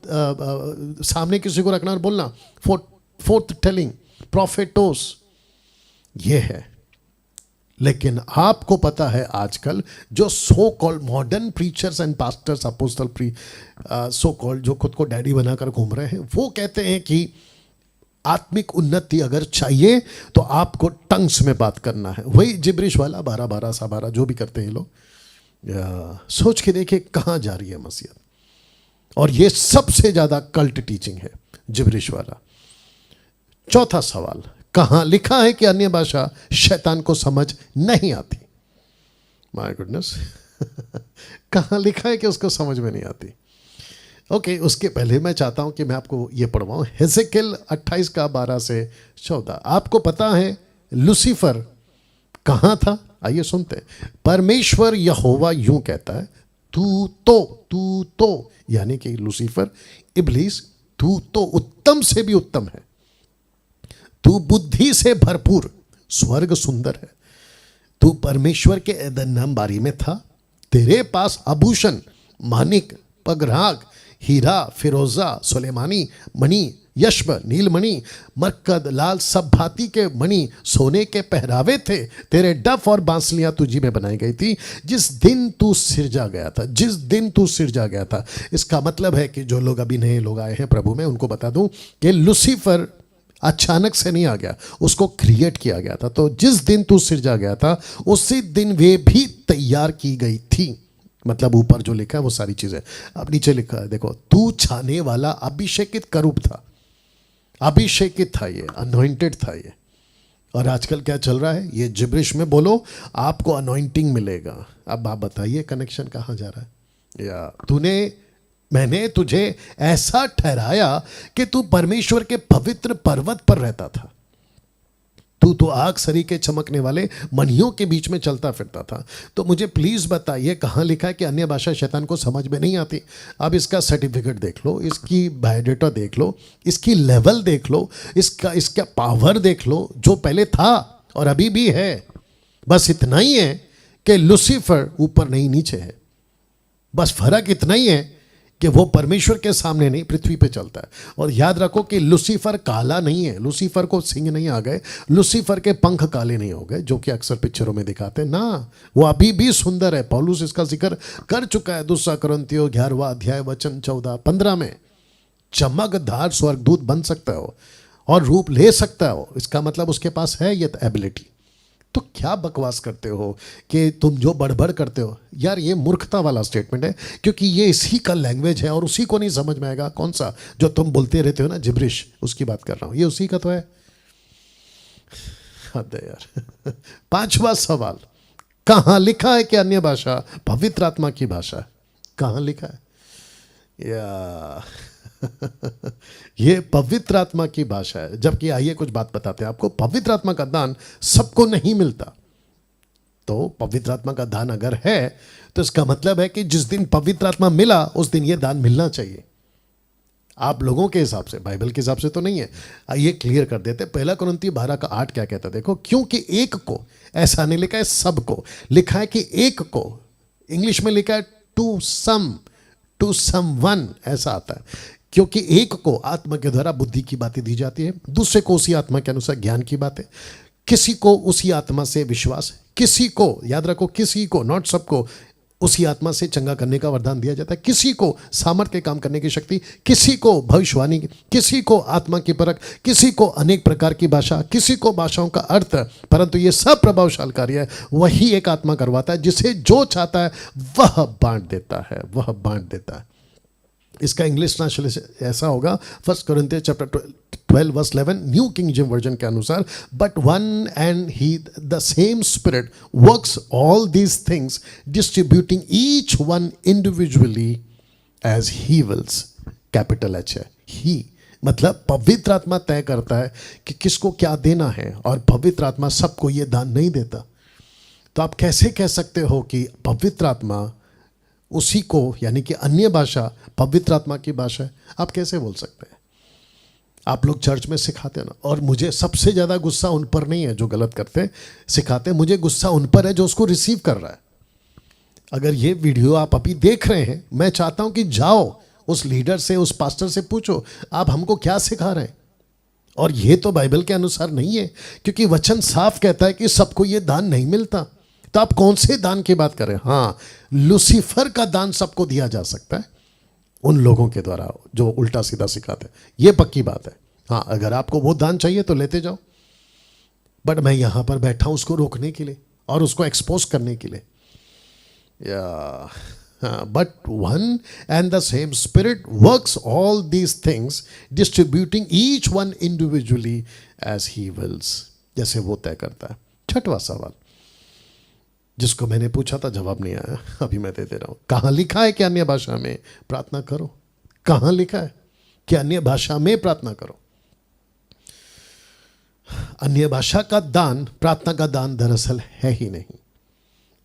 सामने किसी को रखना और बोलना, फोर्थ टेलिंग, प्रोफेटोस, ये है। लेकिन आपको पता है आजकल जो so called modern preachers and pastors, apostle so called, जो खुद को डैडी बनाकर घूम रहे हैं, वो कहते हैं कि आत्मिक उन्नति अगर चाहिए तो आपको टंग्स में बात करना है। वही जिब्रिश वाला 12 सा 12 जो भी करते हैं लोग। सोच के देखिए कहां जा रही है मसीहत। और ये सबसे ज्यादा कल्ट टीचिंग है, जिब्रिश वाला। चौथा सवाल, कहां लिखा है कि अन्य भाषा शैतान को समझ नहीं आती? माय गुडनेस, कहाँ लिखा है कि उसको समझ में नहीं आती। ओके, उसके पहले मैं चाहता हूं कि मैं आपको ये पढ़वाऊं हेजेकिएल 28 का 12 से 14। आपको पता है लूसीफर कहाँ था? आइए सुनते हैं। परमेश्वर यहोवा यूं कहता है, तू तो यानी कि लूसीफर, इब्लीस, तू तो उत्तम से भी उत्तम है, तू बुद्धि से भरपूर, स्वर्ग सुंदर है, तू परमेश्वर के एदन बारी में था, तेरे पास आभूषण, मानिक, पगराग, हीरा, फिरोजा, सुलेमानी मणि, यश्ब, नीलमणि, मरकद, लाल, सब भांति के मणि, सोने के पहरावे थे, तेरे डफ और बांसुलियां तुझी में बनाई गई थी जिस दिन तू सिरजा गया था, जिस दिन तू सिरजा गया था। इसका मतलब है कि जो लोग अभी नए लोग आए हैं प्रभु में, उनको बता दूं कि लूसीफर अचानक से नहीं आ गया, उसको क्रिएट किया गया था। तो जिस दिन तू सिरजा गया था उसी दिन वे भी तैयार की गई थी। मतलब ऊपर जो लिखा है वो सारी चीजें, अब नीचे लिखा है देखो, तू छाने वाला अभिषेकित करूब था, अभिषेकित था, ये अनॉइंटेड था ये। और आजकल क्या चल रहा है, ये जिब्रिश में बोलो आपको अनॉइंटिंग मिलेगा। अब आप बताइए कनेक्शन कहाँ जा रहा है? या मैंने तुझे ऐसा ठहराया कि तू परमेश्वर के पवित्र पर्वत पर रहता था, तू तो आग सरी के चमकने वाले मणियों के बीच में चलता फिरता था। तो मुझे प्लीज बताइए कहाँ लिखा है कि अन्य भाषा शैतान को समझ में नहीं आती? अब इसका सर्टिफिकेट देख लो, इसकी बायोडेटा देख लो, इसकी लेवल देख लो, इसका पावर देख लो, जो पहले था और अभी भी है। बस इतना ही है कि लूसीफर ऊपर नहीं नीचे है, बस फर्क इतना ही है कि वो परमेश्वर के सामने नहीं पृथ्वी पे चलता है। और याद रखो कि लूसीफर काला नहीं है, लूसीफर को सिंग नहीं आ गए, लूसीफर के पंख काले नहीं हो गए जो कि अक्सर पिक्चरों में दिखाते हैं ना, वो अभी भी सुंदर है। पौलुस इसका जिक्र कर चुका है 2 कुरिन्थियों 11वां अध्याय वचन 14-15 में। चमकदार स्वर्गदूत बन सकता हो और रूप ले सकता हो, इसका मतलब उसके पास है ये एबिलिटी। तो क्या बकवास करते हो कि तुम जो बड़बड़ करते हो यार, ये मूर्खता वाला स्टेटमेंट है, क्योंकि ये इसी का लैंग्वेज है और उसी को नहीं समझ में आएगा। कौन सा जो तुम बोलते रहते हो ना, जिब्रिश, उसकी बात कर रहा हूं, ये उसी का तो है। हद है यार। 5वां सवाल, कहां लिखा है कि अन्य भाषा पवित्र आत्मा की भाषा है? कहां लिखा है? या ये पवित्र आत्मा की भाषा है। जबकि आइए कुछ बात बताते हैं आपको, पवित्र आत्मा का दान सबको नहीं मिलता। तो पवित्र आत्मा का दान अगर है तो इसका मतलब है कि जिस दिन पवित्र आत्मा मिला उस दिन यह दान मिलना चाहिए। आप लोगों के हिसाब से, बाइबल के हिसाब से तो नहीं है। आइए क्लियर कर देते। 1 कुरिन्थियों 12:8 क्या कहता है देखो, क्योंकि एक को, ऐसा नहीं लिखा है सबको, लिखा है कि एक को। इंग्लिश में लिखा है टू समवन, ऐसा आता है। क्योंकि एक को आत्मा के द्वारा बुद्धि की बातें दी जाती है, दूसरे को उसी आत्मा के अनुसार ज्ञान की बातें, किसी को उसी आत्मा से विश्वास, किसी को, याद रखो किसी को, नॉट सबको, उसी आत्मा से चंगा करने का वरदान दिया जाता है, किसी को सामर्थ्य के काम करने की शक्ति, किसी को भविष्यवाणी, किसी को आत्मा की परख, किसी को अनेक प्रकार की भाषा, किसी को भाषाओं का अर्थ। परंतु ये सब प्रभावशाली कार्य है वही एक आत्मा करवाता है, जिसे जो चाहता है वह बांट देता है, वह बांट देता है। इसका इंग्लिश ट्रांसलेशन ऐसा होगा, 1 कुरिन्थियों chapter 12:11 New King James version के अनुसार, but one and he the same spirit works all these things distributing each one individually as he wills. Capital H है, ही मतलब पवित्र आत्मा तय करता है कि किसको क्या देना है, और पवित्र आत्मा सबको ये दान नहीं देता। तो आप कैसे कह सकते हो कि पवित्र आत्मा उसी को, यानी कि अन्य भाषा पवित्र आत्मा की भाषा है? आप कैसे बोल सकते हैं? आप लोग चर्च में सिखाते हैं ना, और मुझे सबसे ज़्यादा गुस्सा उन पर नहीं है जो गलत करते सिखाते, मुझे गुस्सा उन पर है जो उसको रिसीव कर रहा है। अगर ये वीडियो आप अभी देख रहे हैं, मैं चाहता हूं कि जाओ उस लीडर से, उस पास्टर से पूछो आप हमको क्या सिखा रहे हैं। और ये तो बाइबल के अनुसार नहीं है, क्योंकि वचन साफ कहता है कि सबको ये दान नहीं मिलता। तो आप कौन से दान की बात करें? हाँ, लूसीफर का दान सबको दिया जा सकता है उन लोगों के द्वारा जो उल्टा सीधा सिखाते हैं, ये पक्की बात है। हाँ, अगर आपको वो दान चाहिए तो लेते जाओ, बट मैं यहां पर बैठा हूं उसको रोकने के लिए और उसको एक्सपोज करने के लिए। But one and the same spirit works all these things distributing each one individually as he wills, जैसे वो तय करता है। 6वां सवाल, जिसको मैंने पूछा था जवाब नहीं आया, अभी मैं दे रहा हूं। कहां लिखा है कि अन्य भाषा में प्रार्थना करो? कहां लिखा है कि अन्य भाषा में प्रार्थना करो? अन्य भाषा का दान प्रार्थना का दान दरअसल है ही नहीं,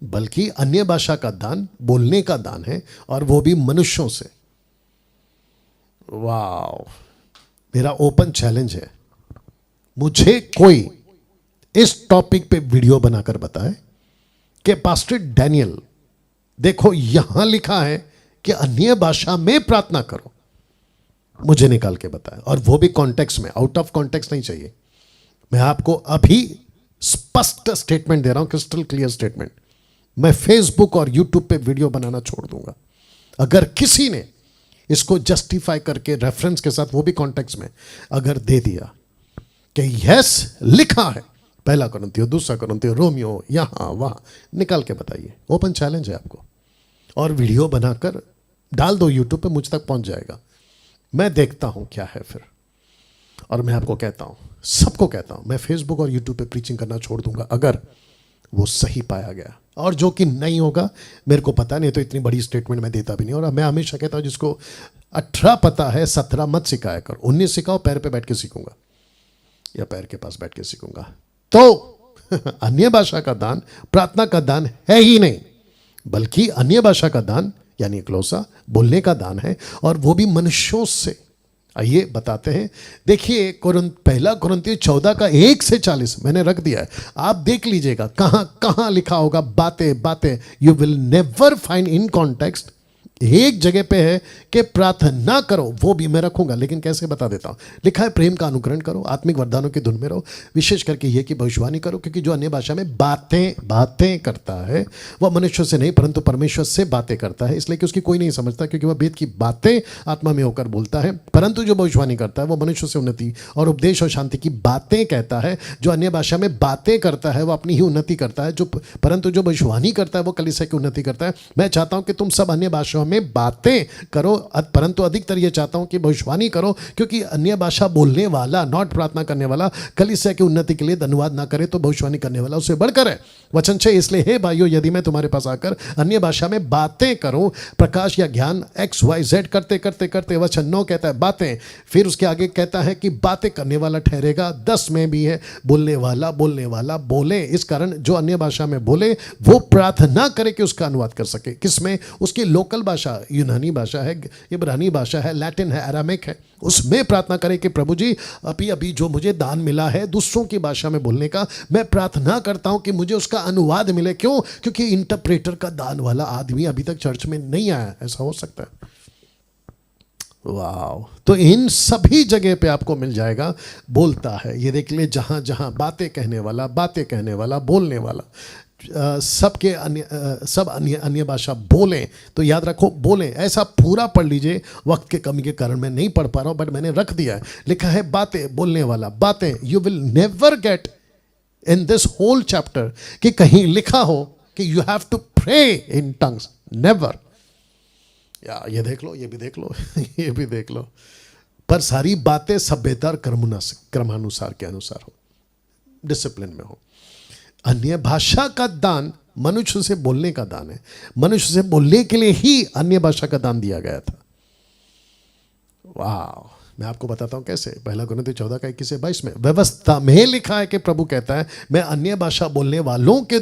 बल्कि अन्य भाषा का दान बोलने का दान है, और वो भी मनुष्यों से। वाह, मेरा ओपन चैलेंज है, मुझे कोई इस टॉपिक पे वीडियो बनाकर बताए कि पास्टर डैनियल देखो यहां लिखा है कि अन्य भाषा में प्रार्थना करो। मुझे निकाल के बताए, और वो भी कॉन्टेक्स्ट में, आउट ऑफ कॉन्टेक्स्ट नहीं चाहिए। मैं आपको अभी स्पष्ट स्टेटमेंट दे रहा हूं, क्रिस्टल क्लियर स्टेटमेंट। मैं फेसबुक और यूट्यूब पे वीडियो बनाना छोड़ दूंगा अगर किसी ने इसको जस्टिफाई करके रेफरेंस के साथ, वो भी कॉन्टेक्स्ट में, अगर दे दिया कि यस लिखा है पहला कुरिन्थियों, दूसरा कुरिन्थियों, रोमियो, यहां वहां, निकाल के बताइए। ओपन चैलेंज है आपको, और वीडियो बनाकर डाल दो यूट्यूब पे, मुझ तक पहुंच जाएगा। मैं देखता हूं क्या है फिर, और मैं आपको कहता हूं, सबको कहता हूं, मैं फेसबुक और यूट्यूब पे प्रीचिंग करना छोड़ दूंगा अगर वो सही पाया गया। और जो कि नहीं होगा मेरे को पता नहीं, तो इतनी बड़ी स्टेटमेंट मैं देता भी नहीं। और मैं हमेशा कहता हूं, जिसको 18 पता है 17 मत सिखाया कर, 19 सिखाओ, पैर पे बैठ के सीखूंगा या पैर के पास बैठ के सीखूंगा। तो अन्य भाषा का दान प्रार्थना का दान है ही नहीं, बल्कि अन्य भाषा का दान यानी क्लोसा बोलने का दान है, और वो भी मनुष्यों से। आइए बताते हैं, देखिए पहला कुरिन्थियों 14 का 1 से 40 मैंने रख दिया है, आप देख लीजिएगा कहां कहां लिखा होगा। बातें बातें you will never find in context. एक जगह पे है कि प्रार्थना करो, वो भी मैं रखूंगा, लेकिन कैसे बता देता हूं। लिखा है प्रेम का अनुकरण करो, आत्मिक वरदानों की धुन में रहो, विशेष करके यह कि भविष्यवाणी करो, क्योंकि जो अन्य भाषा में बातें करता है वह मनुष्य से नहीं परंतु परमेश्वर से बातें करता है, इसलिए कि उसकी कोई नहीं समझता, क्योंकि वह वेद की बातें आत्मा में होकर बोलता है। परंतु जो भविष्यवाणी करता है वह मनुष्य से उन्नति और उपदेश और शांति की बातें कहता है। जो अन्य भाषा में बातें करता है वह अपनी ही उन्नति करता है, परंतु जो भविष्यवाणी करता है वो कलीसिया की उन्नति करता है। मैं चाहता हूं कि तुम सब अन्य भाषाओं में बातें करो, परंतु अधिकतर ये चाहता हूं कि भविष्यवाणी करो, क्योंकि अन्य भाषा बोलने वाला, नॉट प्रार्थना करने वाला, कलीसिया की उन्नति के लिए धन्यवाद ना करे तो भविष्यवाणी करने वाला उससे बढ़कर है। वचन 6, इसलिए हे भाइयों, यदि मैं तुम्हारे पास आकर अन्य भाषा में बातें करूं, प्रकाश या ज्ञान XYZ करते करते करते, वचन 9 कहता है बातें, फिर उसके आगे कहता है कि बातें करने वाला ठहरेगा। 10 में भी है बोलने वाला बोले। इस कारण जो अन्य भाषा में बोले वो प्रार्थना करे कि उसका अनुवाद कर सके। किसमें? उसकी लोकल भाषा, यूनानी भाषा है, इब्रानी भाषा है, लैटिन है, अरामिक है, उसमें प्रार्थना करे कि प्रभु जी अभी जो मुझे दान मिला है दूसरों की भाषा में बोलने का, मैं प्रार्थना करता हूं कि मुझे उसका अनुवाद मिले। क्यों? क्योंकि इंटरप्रेटर का दान वाला आदमी अभी तक चर्च में नहीं आया। ऐसा हो सकता है? वाह! तो इन सभी जगह पे आपको मिल जाएगा बोलता है। ये देख ले, जहां जहां बातें कहने वाला बोलने वाला, सबके अन्य भाषा बोलें, तो याद रखो बोलें। ऐसा पूरा पढ़ लीजिए, वक्त के कमी के कारण मैं नहीं पढ़ पा रहा हूं, बट मैंने रख दिया है। लिखा है बातें, बोलने वाला, बातें। You will never get in this whole chapter कि कहीं लिखा हो कि you have to pray in tongues, never. या ये देख लो, ये भी देख लो ये भी देख लो, पर सारी बातें सभ्यता और क्रमानुसार के अनुसार हो, डिसिप्लिन में हो। अन्य भाषा का दान मनुष्य से बोलने का दान है। मनुष्य से बोलने के लिए ही अन्य भाषा का दान दिया गया था। वाह! मैं आपको बताता हूं कैसे। पहला कुरिन्थियों 14 का 21 से 22 में व्यवस्था में लिखा है कि प्रभु कहता है, मैं अन्य भाषा बोलने वालों के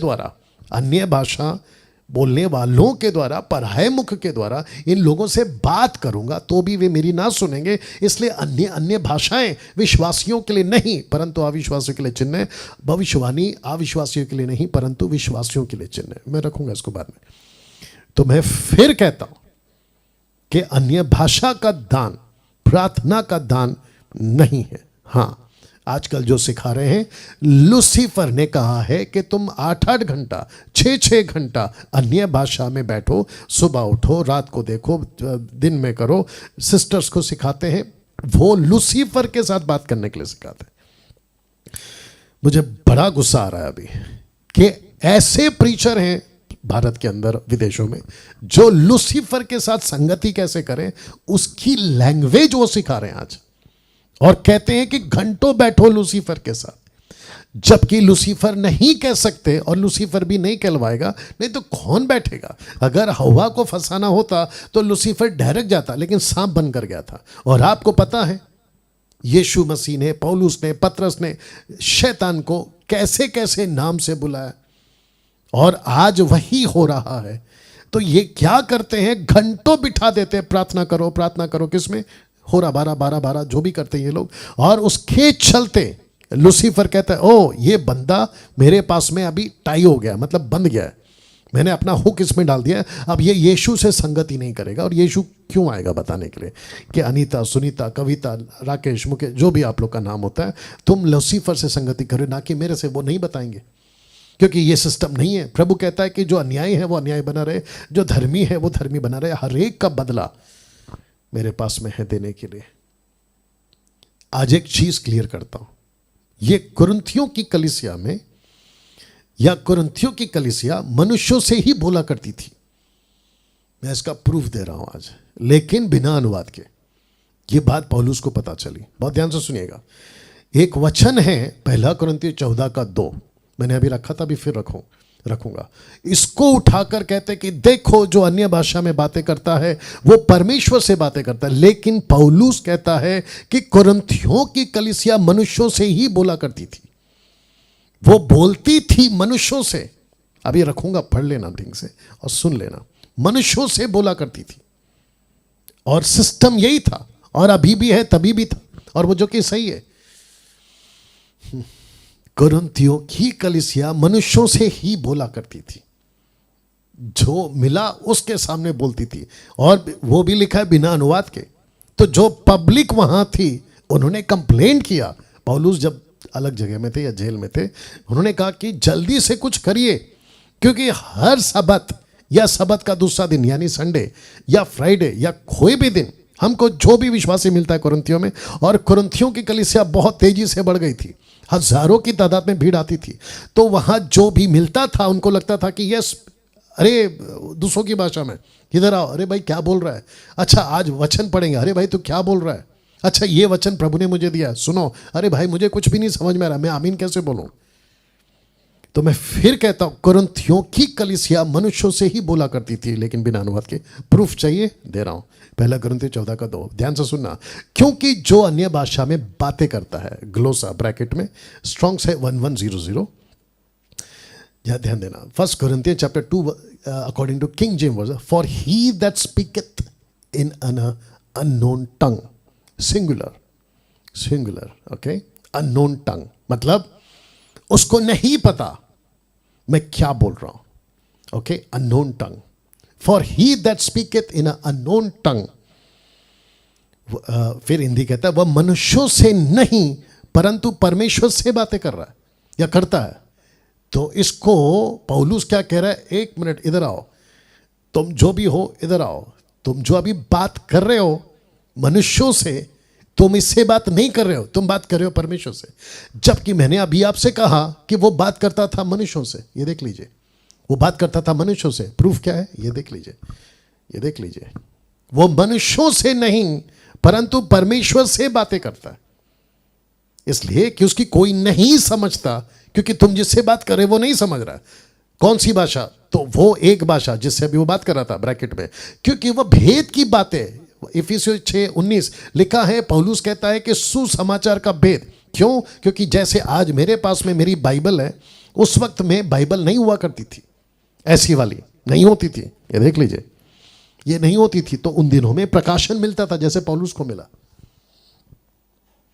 द्वारा, पराये मुख के द्वारा इन लोगों से बात करूंगा, तो भी वे मेरी ना सुनेंगे। इसलिए अन्य भाषाएं विश्वासियों के लिए नहीं परंतु अविश्वासियों के लिए चिन्ह है। भविष्यवाणी अविश्वासियों के लिए नहीं परंतु विश्वासियों के लिए चिन्ह है। मैं रखूंगा इसको बाद में। तो मैं फिर कहता हूं कि अन्य भाषा का दान प्रार्थना का दान नहीं है। हां, आजकल जो सिखा रहे हैं, लूसीफर ने कहा है कि तुम 8-8 घंटा 6-6 घंटा अन्य भाषा में बैठो, सुबह उठो, रात को देखो, दिन में करो। सिस्टर्स को सिखाते हैं, वो लूसीफर के साथ बात करने के लिए सिखाते हैं। मुझे बड़ा गुस्सा आ रहा है अभी कि ऐसे प्रीचर हैं भारत के अंदर, विदेशों में, जो लूसीफर के साथ संगति कैसे करें उसकी लैंग्वेज वो सिखा रहे हैं आज, और कहते हैं कि घंटों बैठो लूसीफर के साथ। जबकि लूसीफर नहीं कह सकते और लूसीफर भी नहीं कहलवाएगा, नहीं तो कौन बैठेगा। अगर हवा को फंसाना होता तो लूसीफर डायरेक्ट जाता, लेकिन सांप बनकर गया था। और आपको पता है यीशु मसीह ने, पौलुस ने, पतरस ने शैतान को कैसे कैसे नाम से बुलाया, और आज वही हो रहा है। तो ये क्या करते हैं, घंटों बिठा देते हैं, प्रार्थना करो प्रार्थना करो, किसमें, हो रहा 12 जो भी करते हैं ये लोग, और उसके चलते लूसीफर कहता है ओ ये बंदा मेरे पास में अभी टाई हो गया, मतलब बंध गया है, मैंने अपना हुक इसमें डाल दिया है, अब ये यीशु से संगति नहीं करेगा। और यीशु क्यों आएगा बताने के लिए कि अनीता, सुनीता, कविता, राकेश, मुकेश, जो भी आप लोग का नाम होता है, तुम लूसीफर से संगति करो, ना कि मेरे से। वो नहीं बताएंगे क्योंकि ये सिस्टम नहीं है। प्रभु कहता है कि जो अन्याय है वो अन्याय बना रहे, जो धर्मी है वो धर्मी बना रहे, हर एक का बदला मेरे पास में है देने के लिए। आज एक चीज क्लियर करता हूं, ये कुरिन्थियों की कलीसिया में, या कुरिन्थियों की कलीसिया मनुष्यों से ही बोला करती थी। मैं इसका प्रूफ दे रहा हूं आज, लेकिन बिना अनुवाद के। ये बात पौलुस को पता चली, बहुत ध्यान से सुनिएगा। एक वचन है 1 कुरिन्थियों 14:2, मैंने अभी रखा था, अभी फिर रखूंगा। इसको उठाकर कहते कि देखो जो अन्य भाषा में बातें करता है वो परमेश्वर से बातें करता है। लेकिन पौलुस कहता है कि कुरिन्थियों की कलीसिया मनुष्यों से ही बोला करती थी, वो बोलती थी मनुष्यों से। अभी रखूंगा, पढ़ लेना ठीक से और सुन लेना। मनुष्यों से बोला करती थी, और सिस्टम यही था, और अभी भी है, तभी भी था, और वो जो कि सही है। कुरिन्थियों की कलीसिया मनुष्यों से ही बोला करती थी, जो मिला उसके सामने बोलती थी, और वो भी लिखा है बिना अनुवाद के। तो जो पब्लिक वहां थी उन्होंने कंप्लेंट किया, पौलुस जब अलग जगह में थे या जेल में थे, उन्होंने कहा कि जल्दी से कुछ करिए, क्योंकि हर सबत या सबत का दूसरा दिन यानी संडे या फ्राइडे या कोई भी दिन हमको जो भी विश्वासी मिलता है कुरिन्थियों में। और कुरिन्थियों की कलीसिया बहुत तेजी से बढ़ गई थी, हजारों की तादाद में भीड़ आती थी। तो वहां जो भी मिलता था उनको लगता था कि यस, अरे दूसरों की भाषा में, इधर आओ, अरे भाई क्या बोल रहा है, अच्छा आज वचन पढ़ेंगे, अरे भाई तू क्या बोल रहा है, अच्छा ये वचन प्रभु ने मुझे दिया सुनो, अरे भाई मुझे कुछ भी नहीं समझ में आ रहा, मैं आमीन कैसे बोलूं। तो मैं फिर कहता हूं, कुरिन्थियों की कलीसिया मनुष्यों से ही बोला करती थी, लेकिन बिना अनुवाद के। प्रूफ चाहिए, दे रहा हूं, 1 कुरिन्थियों 14:2, ध्यान से सुनना। क्योंकि जो अन्य भाषा में बातें करता है, ग्लोसा ब्रैकेट में स्ट्रॉन्ग्स है 1100, ध्यान देना। 1 Corinthians chapter 2 according to King James version, for he that speaketh in an unknown tongue, singular, okay, unknown tongue मतलब उसको नहीं पता मैं क्या बोल रहा हूं, okay, unknown tongue. For he that speaketh in unknown tongue, फिर हिंदी कहता है वह मनुष्यों से नहीं परंतु परमेश्वर से बातें कर रहा है या करता है। तो इसको पौलुस क्या कह रहा है, एक मिनट इधर आओ, तुम जो भी हो इधर आओ, तुम जो अभी बात कर रहे हो मनुष्यों से, तुम इससे बात नहीं कर रहे हो, तुम बात कर रहे हो परमेश्वर से। जबकि मैंने अभी आपसे कहा कि वो बात करता था मनुष्यों से, ये देख लीजिए, वो बात करता था मनुष्यों से। प्रूफ क्या है, ये देख लीजिए, ये देख लीजिए, वो मनुष्यों से नहीं परंतु परमेश्वर से बातें करता है, इसलिए कि उसकी कोई नहीं समझता, क्योंकि तुम जिससे बात कर रहे हो वो नहीं समझ रहा है। कौन सी भाषा, तो वो एक भाषा जिससे अभी वो बात कर रहा था ब्रैकेट में, क्योंकि वह भेद की बातें, इफिसियों 6:19 लिखा है, पौलुस कहता है कि सुसमाचार का भेद। क्यों, क्योंकि जैसे आज मेरे पास में मेरी बाइबल है, उस वक्त में बाइबल नहीं हुआ करती थी, ऐसी वाली नहीं होती थी, ये देख लीजिए, ये नहीं होती थी। तो उन दिनों में प्रकाशन मिलता था जैसे पौलुस को मिला।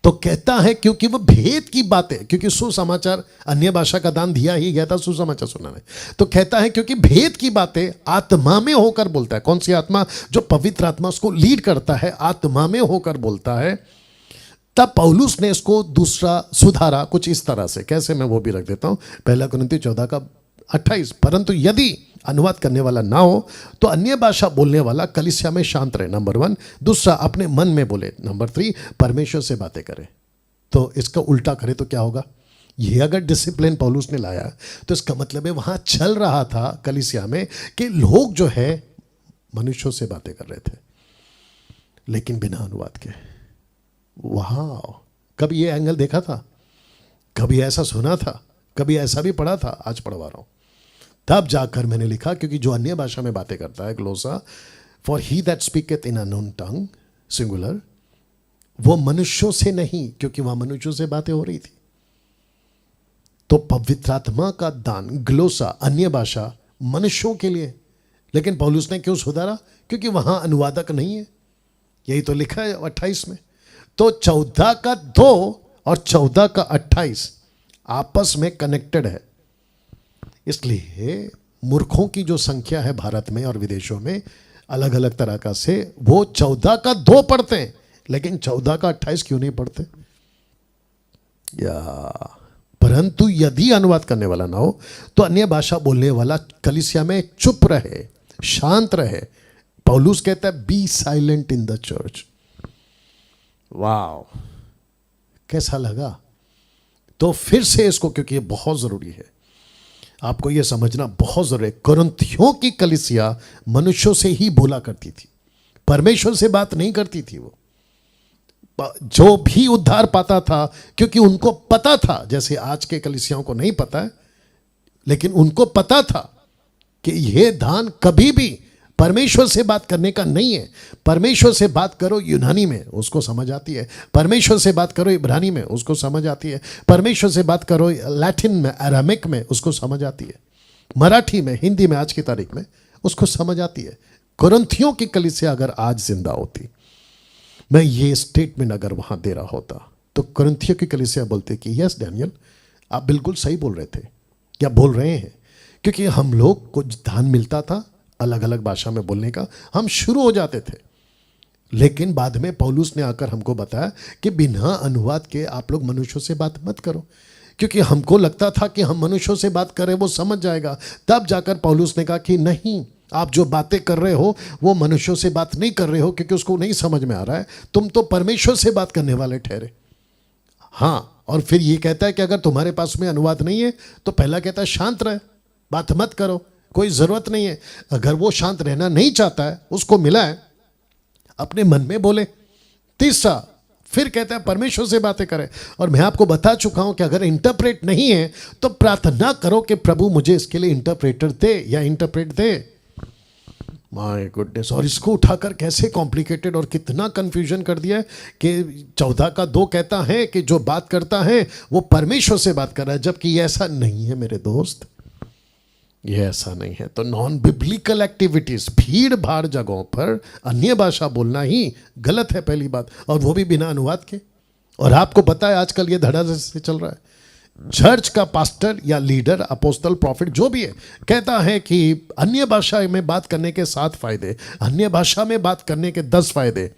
तो कहता है क्योंकि वह भेद की बातें, क्योंकि सुसमाचार अन्य भाषा का दान दिया ही गया था सुसमाचार सुनाने, तो कहता है क्योंकि भेद की बातें आत्मा में होकर बोलता है। कौन सी आत्मा, जो पवित्र आत्मा उसको लीड करता है, आत्मा में होकर बोलता है। तब पौलुस ने इसको दूसरा सुधारा कुछ इस तरह से, कैसे, मैं वो भी रख देता हूं, 1 कुरिन्थियों 14:28, परंतु यदि अनुवाद करने वाला ना हो तो अन्य भाषा बोलने वाला कलीसिया में शांत रहे, नंबर 1। दूसरा, अपने मन में बोले, नंबर 3, परमेश्वर से बातें करे। तो इसका उल्टा करे तो क्या होगा, ये अगर डिसिप्लिन पौलुस ने लाया तो इसका मतलब है वहां चल रहा था कलीसिया में कि लोग जो है मनुष्यों से बातें कर रहे थे, लेकिन बिना अनुवाद के। वहां कभी ये एंगल देखा था कभी ऐसा सुना था, कभी ऐसा भी पढ़ा था, आज पढ़वा रहा हूं। तब जाकर मैंने लिखा, क्योंकि जो अन्य भाषा में बातें करता है, ग्लोसा, for he that speaketh in unknown tongue, singular, वो मनुष्यों से नहीं, क्योंकि वहां मनुष्यों से बातें हो रही थी। तो पवित्र आत्मा का दान, ग्लोसा, अन्य भाषा, मनुष्यों के लिए। लेकिन पौलुस ने क्यों सुधारा? क्योंकि वहां अनुवादक नहीं है। यही तो लिखा है 28 में। तो 14 का 2 और 14 का 28 आपस में कनेक्टेड है। इसलिए मूर्खों की जो संख्या है भारत में और विदेशों में अलग अलग तरह का से, वो 14 का 2 पढ़ते हैं, लेकिन 14 का 28 क्यों नहीं पढ़ते? या परंतु यदि अनुवाद करने वाला ना हो तो अन्य भाषा बोलने वाला कलीसिया में चुप रहे, शांत रहे। पौलुस कहता है be silent in the church. Wow, कैसा लगा? तो फिर से इसको, क्योंकि ये बहुत जरूरी है, आपको यह समझना बहुत जरूरी है। कुरिन्थियों की कलीसिया मनुष्यों से ही बोला करती थी, परमेश्वर से बात नहीं करती थी। वो जो भी उद्धार पाता था, क्योंकि उनको पता था, जैसे आज के कलीसियाओं को नहीं पता है, लेकिन उनको पता था कि यह दान कभी भी परमेश्वर से बात करने का नहीं है। परमेश्वर से बात करो यूनानी में, उसको समझ आती है। परमेश्वर से बात करो इब्रानी में, उसको समझ आती है। परमेश्वर से बात करो लैटिन में, अरामिक में, उसको समझ आती है। मराठी में, हिंदी में, आज की तारीख में उसको समझ आती है। कुरिन्थियों की कलीसिया अगर आज जिंदा होती, मैं ये स्टेटमेंट अगर वहां दे रहा होता, तो कुरिन्थियों की कलीसिया बोलते कि यस डैनियल, आप बिल्कुल सही बोल रहे थे या बोल रहे हैं, क्योंकि हम लोग को दान मिलता था अलग अलग भाषा में बोलने का, हम शुरू हो जाते थे। लेकिन बाद में पौलुस ने आकर हमको बताया कि बिना अनुवाद के आप लोग मनुष्यों से बात मत करो, क्योंकि हमको लगता था कि हम मनुष्यों से बात करें वो समझ जाएगा। तब जाकर पौलुस ने कहा कि नहीं, आप जो बातें कर रहे हो वो मनुष्यों से बात नहीं कर रहे हो, क्योंकि उसको नहीं समझ में आ रहा है। तुम तो परमेश्वर से बात करने वाले ठहरे। हाँ, और फिर ये कहता है कि अगर तुम्हारे पास में अनुवाद नहीं है तो पहला कहता है शांत रहे, बात मत करो, कोई जरूरत नहीं है। अगर वो शांत रहना नहीं चाहता है, उसको मिला है, अपने मन में बोले। तीसरा फिर कहता है परमेश्वर से बातें करें। और मैं आपको बता चुका हूं कि अगर इंटरप्रेट नहीं है तो प्रार्थना करो कि प्रभु मुझे इसके लिए इंटरप्रेटर दे या इंटरप्रेट दे। माय गुडनेस, और इसको उठाकर कैसे कॉम्प्लिकेटेड और कितना कंफ्यूजन कर दिया है कि 14 का 2 कहता है कि जो बात करता है वो परमेश्वर से बात कर रहा है, जबकि ये ऐसा नहीं है मेरे दोस्त, ये ऐसा नहीं है। तो नॉन बिब्लिकल एक्टिविटीज, भीड़ भाड़ जगहों पर अन्य भाषा बोलना ही गलत है, पहली बात, और वो भी बिना अनुवाद के। और आपको पता है आजकल ये धड़ाधड़ से चल रहा है। चर्च का पास्टर या लीडर, अपोस्टल, प्रॉफिट जो भी है, कहता है कि अन्य भाषा में बात करने के 7 फायदे, अन्य भाषा में बात करने के 10 फायदे।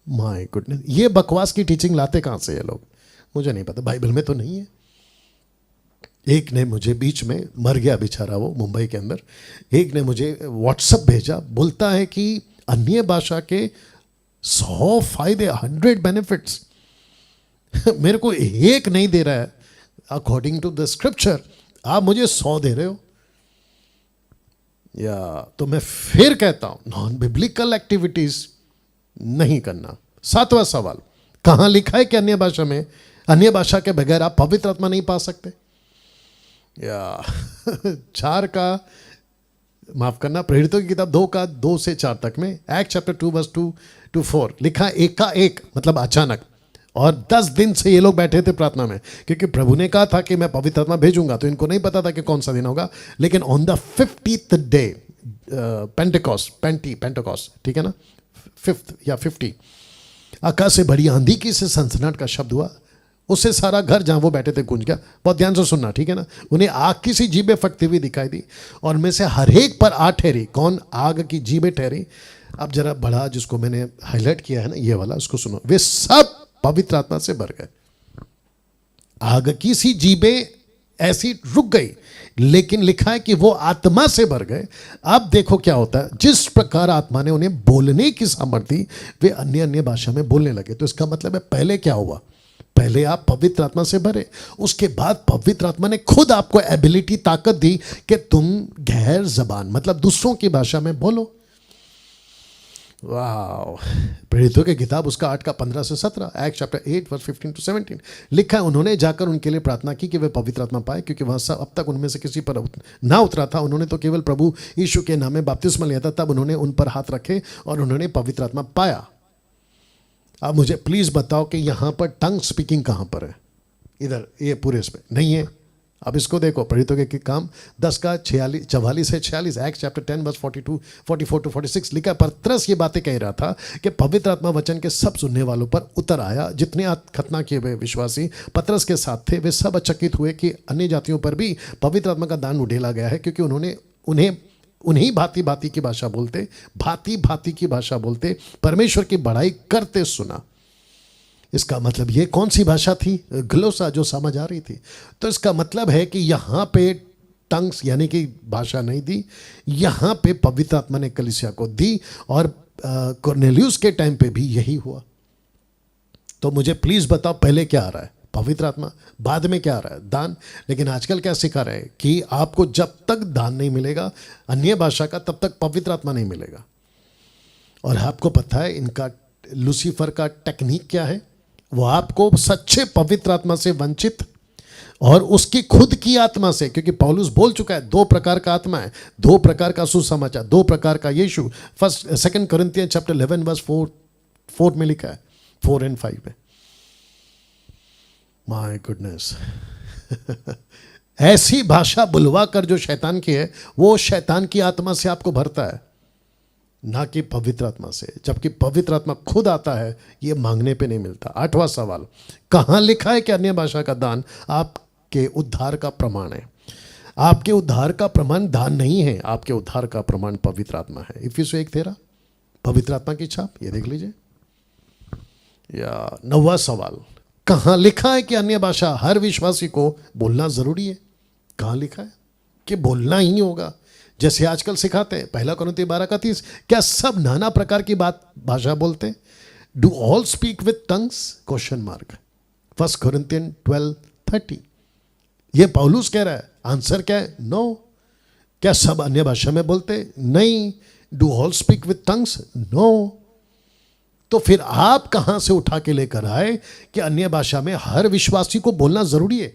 माय गुडनेस, ये बकवास की टीचिंग लाते कहां से ये लोग, मुझे नहीं पता, बाइबल में तो नहीं है। एक ने मुझे बीच में, मर गया बेचारा वो मुंबई के अंदर, एक ने मुझे व्हाट्सएप भेजा, बोलता है कि अन्य भाषा के 100 फायदे, 100 बेनिफिट्स मेरे को एक नहीं दे रहा है। अकॉर्डिंग टू द स्क्रिप्चर आप मुझे 100 दे रहे हो। या तो मैं फिर कहता हूं नॉन बिब्लिकल एक्टिविटीज नहीं करना। 7वां सवाल, कहां लिखा है कि अन्य भाषा में, अन्य भाषा के बगैर आप पवित्र आत्मा नहीं पा सकते? या 4 का, माफ करना, प्रेरितों की किताब 2 का 2 से 4 तक में, एक्ट चैप्टर 2 वर्स 2 to 4 लिखा, एक का एक मतलब अचानक। और 10 दिन से ये लोग बैठे थे प्रार्थना में, क्योंकि प्रभु ने कहा था कि मैं पवित्र आत्मा भेजूंगा, तो इनको नहीं पता था कि कौन सा दिन होगा। लेकिन ऑन द 50th डे, पेंटेकॉस्ट, ठीक है ना, 5th या 50, आकाश से बड़ी आंधी की से सनसनाहट का शब्द हुआ, उससे सारा घर जहां वो बैठे थे गूंज गया। बहुत ध्यान से सुनना, ठीक है ना। उन्हें आग की सी जीभें फटती हुई दिखाई दी, और में से हर एक पर आ ठहरी। कौन आग की जीभें ठहरी? अब जरा बड़ा जिसको मैंने हाईलाइट किया है ना, ये वाला, उसको सुनो। वे सब पवित्र आत्मा से भर गए। आग की सी जीभें ऐसी रुक गई, लेकिन लिखा है कि वो आत्मा से भर गए। अब देखो क्या होता है, जिस प्रकार आत्मा ने उन्हें बोलने की सामर्थ्य दी, वे अन्य अन्य भाषा में बोलने लगे। तो इसका मतलब है पहले क्या हुआ? पहले आप पवित्र आत्मा से भरे, उसके बाद पवित्र आत्मा ने खुद आपको एबिलिटी, ताकत दी कि तुम गैर जबान मतलब दूसरों की भाषा में बोलो। वाह, प्रेरितों की किताब उसका 8 का 15 से 17, एक्ट चैप्टर 8 वर्स 15 to 17 लिखा है, उन्होंने जाकर उनके लिए प्रार्थना की कि वे पवित्र आत्मा पाए, क्योंकि वह सब अब तक उनमें से किसी पर ना उतरा था। उन्होंने तो केवल प्रभु यीशु के नाम में बपतिस्मा लिया था, तब उन्होंने उन पर हाथ रखे और उन्होंने पवित्र आत्मा पाया। अब मुझे प्लीज बताओ कि यहां पर टंग स्पीकिंग कहां पर है? इधर ये पूरे इसमें नहीं है। अब इसको देखो, प्रेरितों के काम 10 का 44 से 46, एक्ट चैप्टर 10 वर्स 42 44 to 46 लिखा। पतरस ये बातें कह रहा था कि पवित्र आत्मा वचन के सब सुनने वालों पर उतर आया। जितने खतना किए हुए विश्वासी पतरस के साथ थे, वे सब अचकित हुए कि अन्य जातियों पर भी पवित्र आत्मा का दान उड़ेला गया है, क्योंकि उन्हें भांति भांति की भाषा बोलते परमेश्वर की बड़ाई करते सुना। इसका मतलब ये कौन सी भाषा थी? ग्लोसा, जो समझ आ रही थी। तो इसका मतलब है कि यहां पे टंग्स यानी कि भाषा नहीं दी, यहां पे पवित्र आत्मा ने कलीसिया को दी, और कुरनेलियुस के टाइम पे भी यही हुआ। तो मुझे प्लीज बताओ, पहले क्या आ रहा है? पवित्र आत्मा। बाद में क्या आ रहा है? दान। लेकिन आजकल क्या सिखा रहे हैं कि आपको जब तक दान नहीं मिलेगा अन्य भाषा का, तब तक पवित्र आत्मा नहीं मिलेगा। और आपको पता है इनका लूसीफर का टेक्निक क्या है? वो आपको सच्चे पवित्र आत्मा से वंचित और उसकी खुद की आत्मा से, क्योंकि पौलुस बोल चुका है 2 प्रकार का आत्मा है, 2 प्रकार का सुसमाचार, 2 प्रकार का यीशु। 2 कोरिन्थियंस चैप्टर 11 वर्स 4 में लिखा है, 4 and 5 में। माय गुडनेस ऐसी भाषा बुलवा कर जो शैतान की है, वो शैतान की आत्मा से आपको भरता है, ना कि पवित्र आत्मा से। जबकि पवित्र आत्मा खुद आता है, ये मांगने पे नहीं मिलता। 8वां सवाल, कहां लिखा है कि अन्य भाषा का दान आपके उद्धार का प्रमाण है? आपके उद्धार का प्रमाण दान नहीं है, आपके उद्धार का प्रमाण पवित्र आत्मा है। इफिसियों 1:13 पवित्र आत्मा की छाप, ये देख लीजिए। या 9वां सवाल, कहां लिखा है कि अन्य भाषा हर विश्वासी को बोलना जरूरी है? कहां लिखा है कि बोलना ही होगा, जैसे आजकल सिखाते हैं 1 कोरिन्थियों 12 का 30? क्या सब नाना प्रकार की भाषा बोलते? Do all speak with tongues? Question mark. 1 Corinthian 12:30 ये पौलुस कह रहा है। आंसर क्या है? नो। क्या सब अन्य भाषा में बोलते? नहीं। Do all speak with tongues? No. तो फिर आप कहां से उठा के लेकर आए कि अन्य भाषा में हर विश्वासी को बोलना जरूरी है?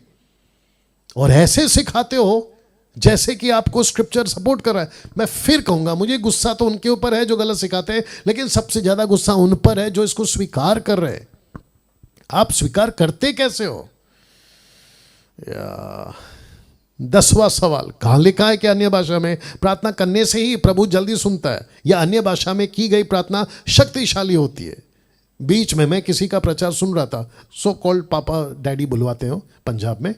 और ऐसे सिखाते हो जैसे कि आपको स्क्रिप्चर सपोर्ट कर रहा है। मैं फिर कहूंगा, मुझे गुस्सा तो उनके ऊपर है जो गलत सिखाते हैं, लेकिन सबसे ज्यादा गुस्सा उन पर है जो इसको स्वीकार कर रहे हैं। आप स्वीकार करते कैसे हो? 10वां सवाल, कहां लिखा है कि अन्य भाषा में प्रार्थना करने से ही प्रभु जल्दी सुनता है, या अन्य भाषा में की गई प्रार्थना शक्तिशाली होती है? बीच में मैं किसी का प्रचार सुन रहा था, सो कॉल्ड पापा डैडी बुलवाते हो पंजाब में।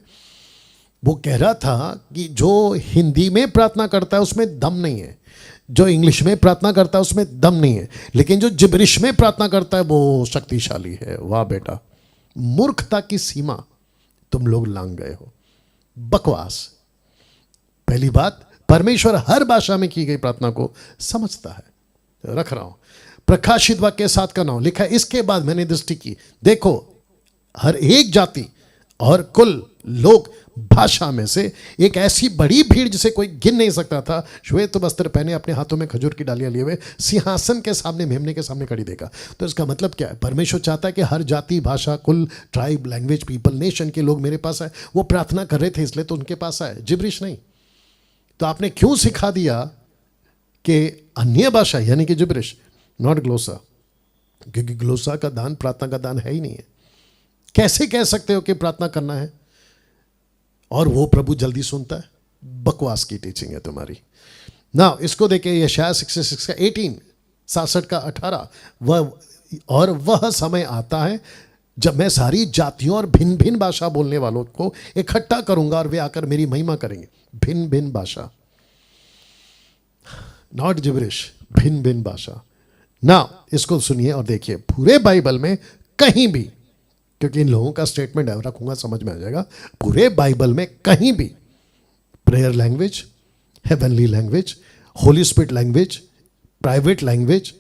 वो कह रहा था कि जो हिंदी में प्रार्थना करता है उसमें दम नहीं है, जो इंग्लिश में प्रार्थना करता है उसमें दम नहीं है, लेकिन जो जिब्रिश में प्रार्थना करता है वो शक्तिशाली है। वाह बेटा, मूर्खता की सीमा तुम लोग लांघ गए हो। बकवास। पहली बात, परमेश्वर हर भाषा में की गई प्रार्थना को समझता है। रख रहा हूं प्रकाशित वाक्य 7 का 9 लिखा है। इसके बाद मैंने दृष्टि की, देखो हर एक जाति और कुल लोग भाषा में से एक ऐसी बड़ी भीड़ जिसे कोई गिन नहीं सकता था, श्वेत वस्त्र पहने, अपने हाथों में खजूर की डालियां लिए हुए, सिंहासन के सामने, मेमने के सामने खड़ी देखा। तो इसका मतलब क्या है? परमेश्वर चाहता है कि हर जाति, भाषा, कुल, ट्राइब, लैंग्वेज, पीपल, नेशन के लोग मेरे पास आए। वो प्रार्थना कर रहे थे इसलिए तो उनके पास आए, जिब्रिश नहीं। तो आपने क्यों सिखा दिया कि अन्य भाषा यानी कि जिब्रिश, नॉट ग्लोसा? क्योंकि ग्लोसा का दान प्रार्थना का दान है ही नहीं है। कैसे कह सकते हो कि प्रार्थना करना है और वो प्रभु जल्दी सुनता है? बकवास की टीचिंग है तुम्हारी ना। इसको देखिए, यशायाह 66 का 18, 67 का 18, वह समय आता है जब मैं सारी जातियों और भिन्न भिन्न भाषा बोलने वालों को इकट्ठा करूंगा और वे आकर मेरी महिमा करेंगे। भिन्न भिन्न भाषा, नॉट जिब्रिश, भिन्न भिन्न भाषा ना। इसको सुनिए और देखिए, पूरे बाइबल में कहीं भी, क्योंकि इन लोगों का स्टेटमेंट है, रखूंगा समझ में आ जाएगा, पूरे बाइबल में कहीं भी prayer language, heavenly language, Holi spirit language, private language,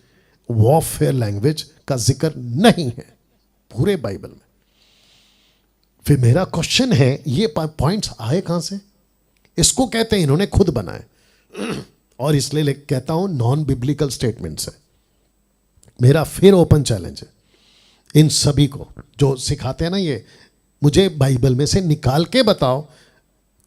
warfare language का जिक्र नहीं है पूरे बाइबल में। फिर मेरा क्वेश्चन है, ये पॉइंट्स आए कहां से? इसको कहते हैं इन्होंने खुद बनाए, और इसलिए कहता हूं नॉन बिब्लिकल स्टेटमेंट्स है। मेरा फिर ओपन चैलेंज है इन सभी को जो सिखाते हैं ना, ये मुझे बाइबल में से निकाल के बताओ,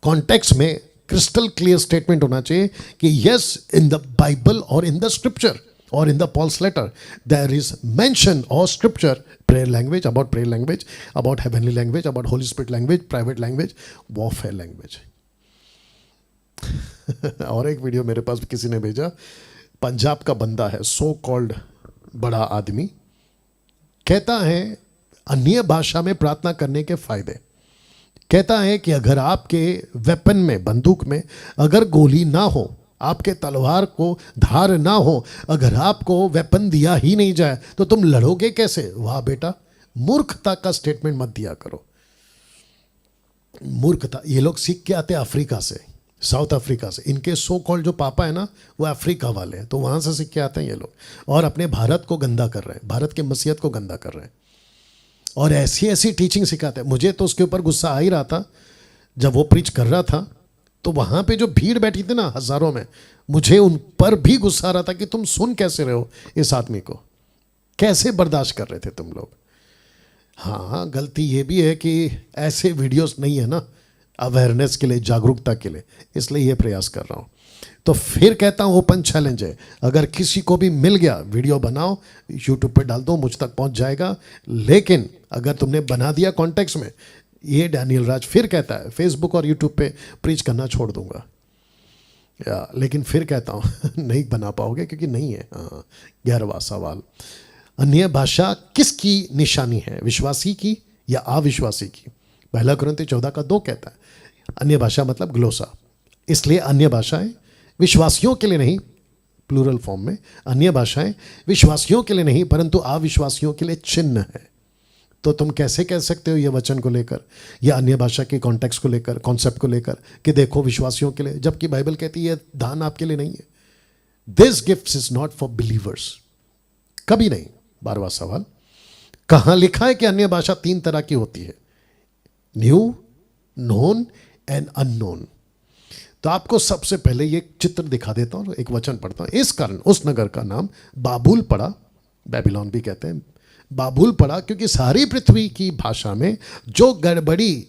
कॉन्टेक्स्ट में क्रिस्टल क्लियर स्टेटमेंट होना चाहिए कि यस, इन द बाइबल और इन द स्क्रिप्चर और in the Paul's letter there is mention और scripture prayer language, about prayer language, about heavenly language, about Holy Spirit language, private language, warfare language. और एक video मेरे पास किसी ने भेजा, पंजाब का बंदा है, सो कॉल्ड बड़ा आदमी, कहता है अन्य भाषा में प्रार्थना करने के फायदे। कहता है कि अगर आपके वेपन में, बंदूक में अगर गोली ना हो, आपके तलवार को धार ना हो, अगर आपको वेपन दिया ही नहीं जाए तो तुम लड़ोगे कैसे? वाह बेटा, मूर्खता का स्टेटमेंट मत दिया करो। मूर्खता। ये लोग सीख के आते हैं अफ्रीका से, साउथ अफ्रीका से। इनके सो कॉल्ड जो पापा है ना, वो अफ्रीका वाले हैं, तो वहाँ से सीख के आते हैं ये लोग, और अपने भारत को गंदा कर रहे हैं, भारत के मसीहत को गंदा कर रहे हैं, और ऐसी ऐसी टीचिंग सिखाते हैं। मुझे तो उसके ऊपर गुस्सा आ ही रहा था जब वो प्रीच कर रहा था, तो वहाँ पे जो भीड़ बैठी थी ना हज़ारों में, मुझे उन पर भी गुस्सा आ रहा था कि तुम सुन कैसे रहे हो इस आदमी को, कैसे बर्दाश्त कर रहे थे तुम लोग। हाँ, गलती ये भी है कि ऐसे वीडियोस नहीं है ना अवेयरनेस के लिए, जागरूकता के लिए, इसलिए ये प्रयास कर रहा हूँ। तो फिर कहता हूँ ओपन चैलेंज है, अगर किसी को भी मिल गया वीडियो बनाओ, यूट्यूब पे डाल दो, मुझ तक पहुँच जाएगा। लेकिन अगर तुमने बना दिया कॉन्टेक्स्ट में, ये डैनियल राज फिर कहता है फेसबुक और यूट्यूब पे प्रीच करना छोड़ दूंगा, लेकिन फिर कहता हूँ नहीं बना पाओगे क्योंकि नहीं है। 11वां सवाल, अन्य भाषा किसकी निशानी है, विश्वासी की या अविश्वासी की? 1 कुरिन्थियों 14:2 कहता है अन्य भाषा मतलब ग्लोसा। इसलिए अन्य भाषाएं विश्वासियों के लिए नहीं, प्लूरल फॉर्म में, अन्य भाषाएं विश्वासियों के लिए नहीं परंतु अविश्वासियों के लिए चिन्ह है। तो तुम कैसे कह सकते हो ये वचन को लेकर या अन्य भाषा के कॉन्टेक्स्ट को लेकर, कॉन्सेप्ट को लेकर कि देखो विश्वासियों के लिए, जबकि बाइबल कहती है दान आपके लिए नहीं है। This gift is not for believers, कभी नहीं। 12वां सवाल, कहां लिखा है कि अन्य भाषा 3 तरह की होती है? New, known and unknown. तो आपको सबसे पहले ये चित्र दिखा देता हूं, एक वचन पढ़ता हूं। इस कारण उस नगर का नाम बाबुल पड़ा, बेबीलोन भी कहते हैं, बाबुल पड़ा क्योंकि सारी पृथ्वी की भाषा में जो गड़बड़ी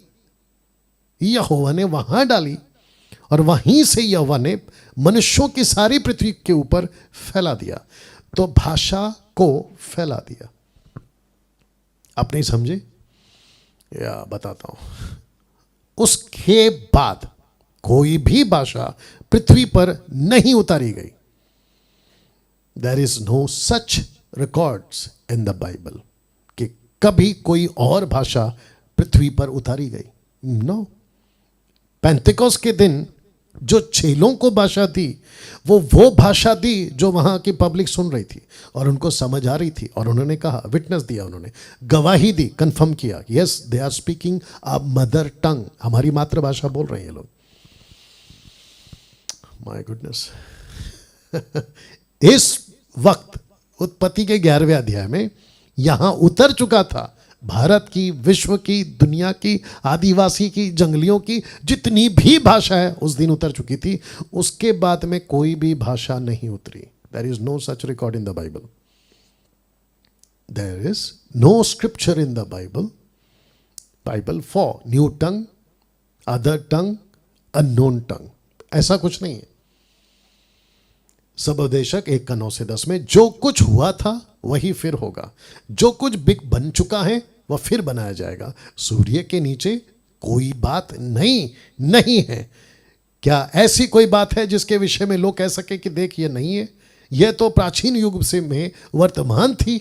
यहोवा ने वहां डाली और वहीं से यहोवा ने मनुष्यों की सारी पृथ्वी के ऊपर फैला दिया। तो भाषा को फैला दिया। आप नहीं समझे? या बताता हूं। उसके बाद कोई भी भाषा पृथ्वी पर नहीं उतारी गई। There is no such records in the Bible कि कभी कोई और भाषा पृथ्वी पर उतारी गई। नो। पेंतिकोस्त के दिन जो चेलों को भाषा दी, वो भाषा दी जो वहां की पब्लिक सुन रही थी और उनको समझ आ रही थी, और उन्होंने कहा, विटनेस दिया, उन्होंने गवाही दी, कंफर्म किया, yes they are speaking a mother tongue, हमारी मातृभाषा बोल रहे हैं ये लोग। My goodness. इस वक्त उत्पत्ति के 11वें अध्याय में यहां उतर चुका था भारत की, विश्व की, दुनिया की, आदिवासी की, जंगलियों की जितनी भी भाषा है उस दिन उतर चुकी थी। उसके बाद में कोई भी भाषा नहीं उतरी। There is no such record in the Bible. There is no scripture in the Bible for new tongue, other tongue, unknown tongue, ऐसा कुछ नहीं है। सबोदेशक 1:9 से 10 में जो कुछ हुआ था वही फिर होगा, जो कुछ बिक बन चुका है वह फिर बनाया जाएगा। सूर्य के नीचे कोई बात नहीं है। क्या ऐसी कोई बात है जिसके विषय में लोग कह सके कि देख ये नहीं है? यह तो प्राचीन युग से में वर्तमान थी।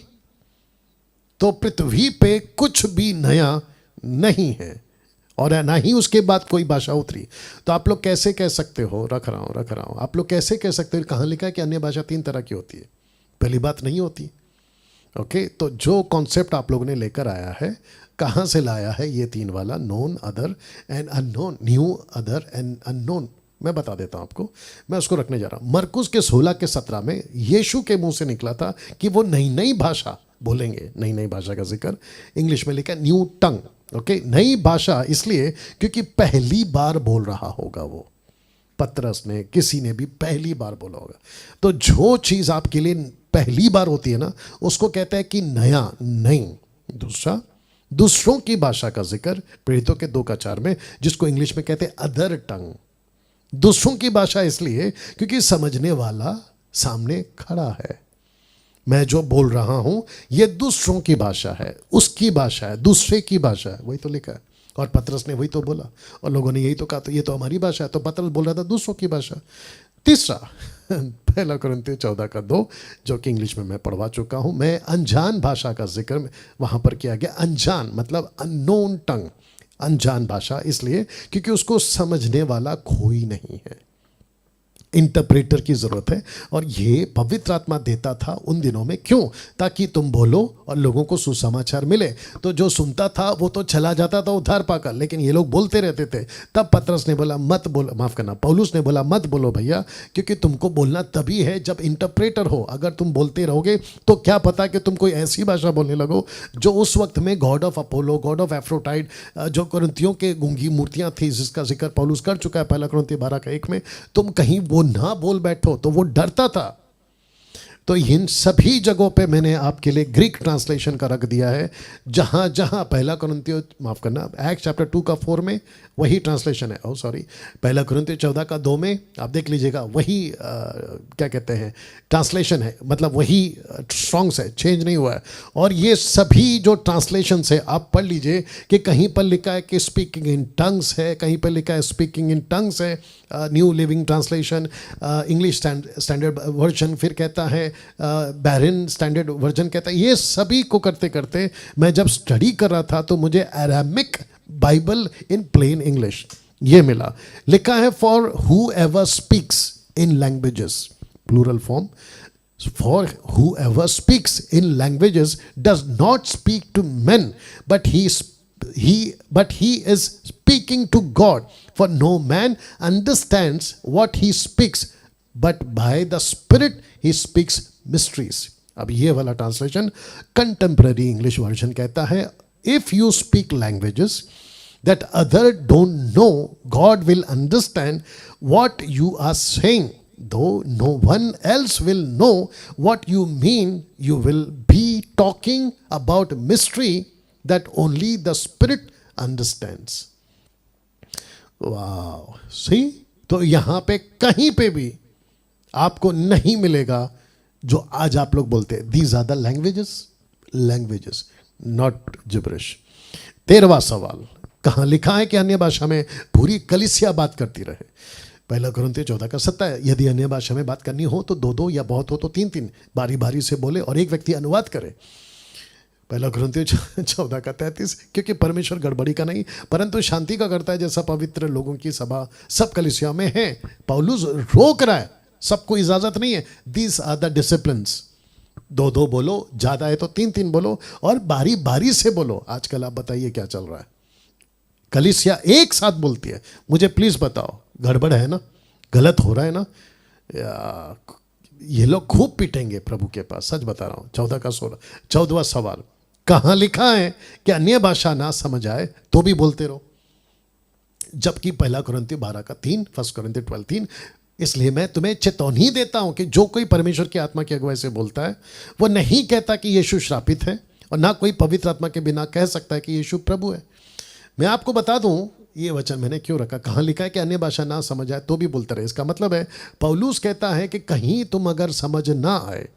तो पृथ्वी पे कुछ भी नया नहीं है और ना ही उसके बाद कोई भाषा उतरी। तो आप लोग कैसे कह सकते हो, रख रहा हूं, आप लोग कैसे कह सकते हो, कहां लिखा है कि अन्य भाषा 3 तरह की होती है? पहली बात नहीं होती। ओके, तो जो कॉन्सेप्ट आप लोगों ने लेकर आया है, कहां से लाया है ये 3 वाला, known, other and unknown, new, other and unknown? मैं बता देता हूं आपको, मैं उसको रखने जा रहा हूं। मरकुस के 16 के 17 में यीशु के मुंह से निकला था कि वो नई भाषा बोलेंगे। नई भाषा का जिक्र इंग्लिश में लिखा है न्यू टंग। ओके, नई भाषा इसलिए क्योंकि पहली बार बोल रहा होगा वो, पतरस ने, किसी ने भी पहली बार बोला होगा। तो जो चीज़ आपके लिए पहली बार होती है ना, उसको कहते हैं कि नया, नहीं। दूसरा, दूसरों की भाषा का जिक्र प्रेरितों के 2:4 में, जिसको इंग्लिश में कहते हैं अदर टंग। दूसरों की भाषा इसलिए क्योंकि समझने वाला सामने खड़ा है। मैं जो बोल रहा हूं ये दूसरों की भाषा है, उसकी भाषा है, दूसरे की भाषा है, वही तो लिखा है। और पतरस ने वही तो बोला और लोगों ने यही तो कहा, तो ये तो हमारी भाषा है। तो पतरस बोल रहा था दूसरों की भाषा। तीसरा, 1 कुरिन्थियों 14:2, जो कि इंग्लिश में मैं पढ़वा चुका हूं। मैं अनजान भाषा का जिक्र वहां पर किया गया। अनजान मतलब अननोन टंग, अनजान भाषा इसलिए क्योंकि उसको समझने वाला कोई नहीं है, इंटरप्रेटर की जरूरत है। और ये पवित्र आत्मा देता था उन दिनों में, क्यों? ताकि तुम बोलो और लोगों को सुसमाचार मिले। तो जो सुनता था वो तो चला जाता था उद्धार पाकर, लेकिन ये लोग बोलते रहते थे। तब पतरस ने बोला मत बोलो, माफ करना, पौलुस ने बोला मत बोलो भैया, क्योंकि तुमको बोलना तभी है जब इंटरप्रेटर हो। अगर तुम बोलते रहोगे तो क्या पता कि तुम कोई ऐसी भाषा बोलने लगो जो उस वक्त में God of Apollo, God of Aphrodite, जो कुरिन्थियों के गूंगी मूर्तियां थी, जिसका जिक्र पौलुस कर चुका है 1 कुरिन्थियों 12:1 में, तुम कहीं वो ना बोल बैठो। तो वो डरता था। तो इन सभी जगहों पे मैंने आपके लिए ग्रीक ट्रांसलेशन का रख दिया है। जहां जहां 1 कुरिन्थियों, माफ करना, एक्ट चैप्टर 2:4 में वही ट्रांसलेशन है। 1 कुरिन्थियों 14:2 में आप देख लीजिएगा, वही क्या कहते हैं ट्रांसलेशन है, मतलब वही स्ट्रॉन्ग्स है, चेंज नहीं हुआ है। और ये सभी जो ट्रांसलेशन है आप पढ़ लीजिए कि कहीं पर लिखा है कि स्पीकिंग इन टंग्स है, कहीं पर लिखा है स्पीकिंग इन टंग्स है, new living translation, English standard version फिर कहता है, बैरन स्टैंडर्ड वर्जन कहता है। ये सभी को करते करते मैं जब स्टडी कर रहा था तो मुझे Aramaic Bible in plain English ये मिला। लिखा है for whoever speaks in languages, plural form, for whoever speaks in languages does not speak to men, but he is speaking to God, for no man understands what he speaks, but by the Spirit he speaks mysteries. अब ये वाला translation contemporary English version कहता है, if you speak languages that other don't know, God will understand what you are saying, though no one else will know what you mean. You will be talking about mystery that only the Spirit understands. Wow, see, तो यहां पे कहीं पे भी आपको नहीं मिलेगा जो आज आप लोग बोलते हैं। These are the languages, not gibberish. 13वां सवाल, कहां लिखा है कि अन्य भाषा में पूरी कलीसिया बात करती रहे? 1 कुरिन्थियों 14:7 है, यदि अन्य भाषा में बात करनी हो तो 2-2 या बहुत हो तो 3-3 बारी बारी से बोले और एक व्यक्ति अनुवाद करे। 1 कुरिन्थियों 14:33, क्योंकि परमेश्वर गड़बड़ी का नहीं परंतु शांति का करता है, जैसा पवित्र लोगों की सभा सब कलीसिया में है। पौलुस रोक रहा है, सबको इजाजत नहीं है। दीज आर द डिसिप्लिन्स, 2-2 बोलो, ज्यादा है तो 3-3 बोलो और बारी बारी से बोलो। आजकल आप बताइए क्या चल रहा है, कलीसिया एक साथ बोलती है। मुझे प्लीज बताओ, गड़बड़ है ना, गलत हो रहा है ना? ये लोग खूब पीटेंगे प्रभु के पास, सच बता रहा हूं। 14:16, 14वां सवाल, कहां लिखा है कि अन्य भाषा ना समझ आए तो भी बोलते रहो? जबकि 1 कुरिन्थियों 12:3, 1 कुरिन्थियों 12:3। इसलिए मैं तुम्हें चेतावनी देता हूं कि जो कोई परमेश्वर की आत्मा की अगुवाई से बोलता है वो नहीं कहता कि यीशु श्रापित है, और ना कोई पवित्र आत्मा के बिना कह सकता है कि यीशु प्रभु है। मैं आपको बता दूं ये वचन मैंने क्यों रखा, कहां लिखा है कि अन्य भाषा ना समझ आए तो भी बोलते रहे। इसका मतलब है पौलुस कहता है कि कहीं तुम अगर समझ ना आए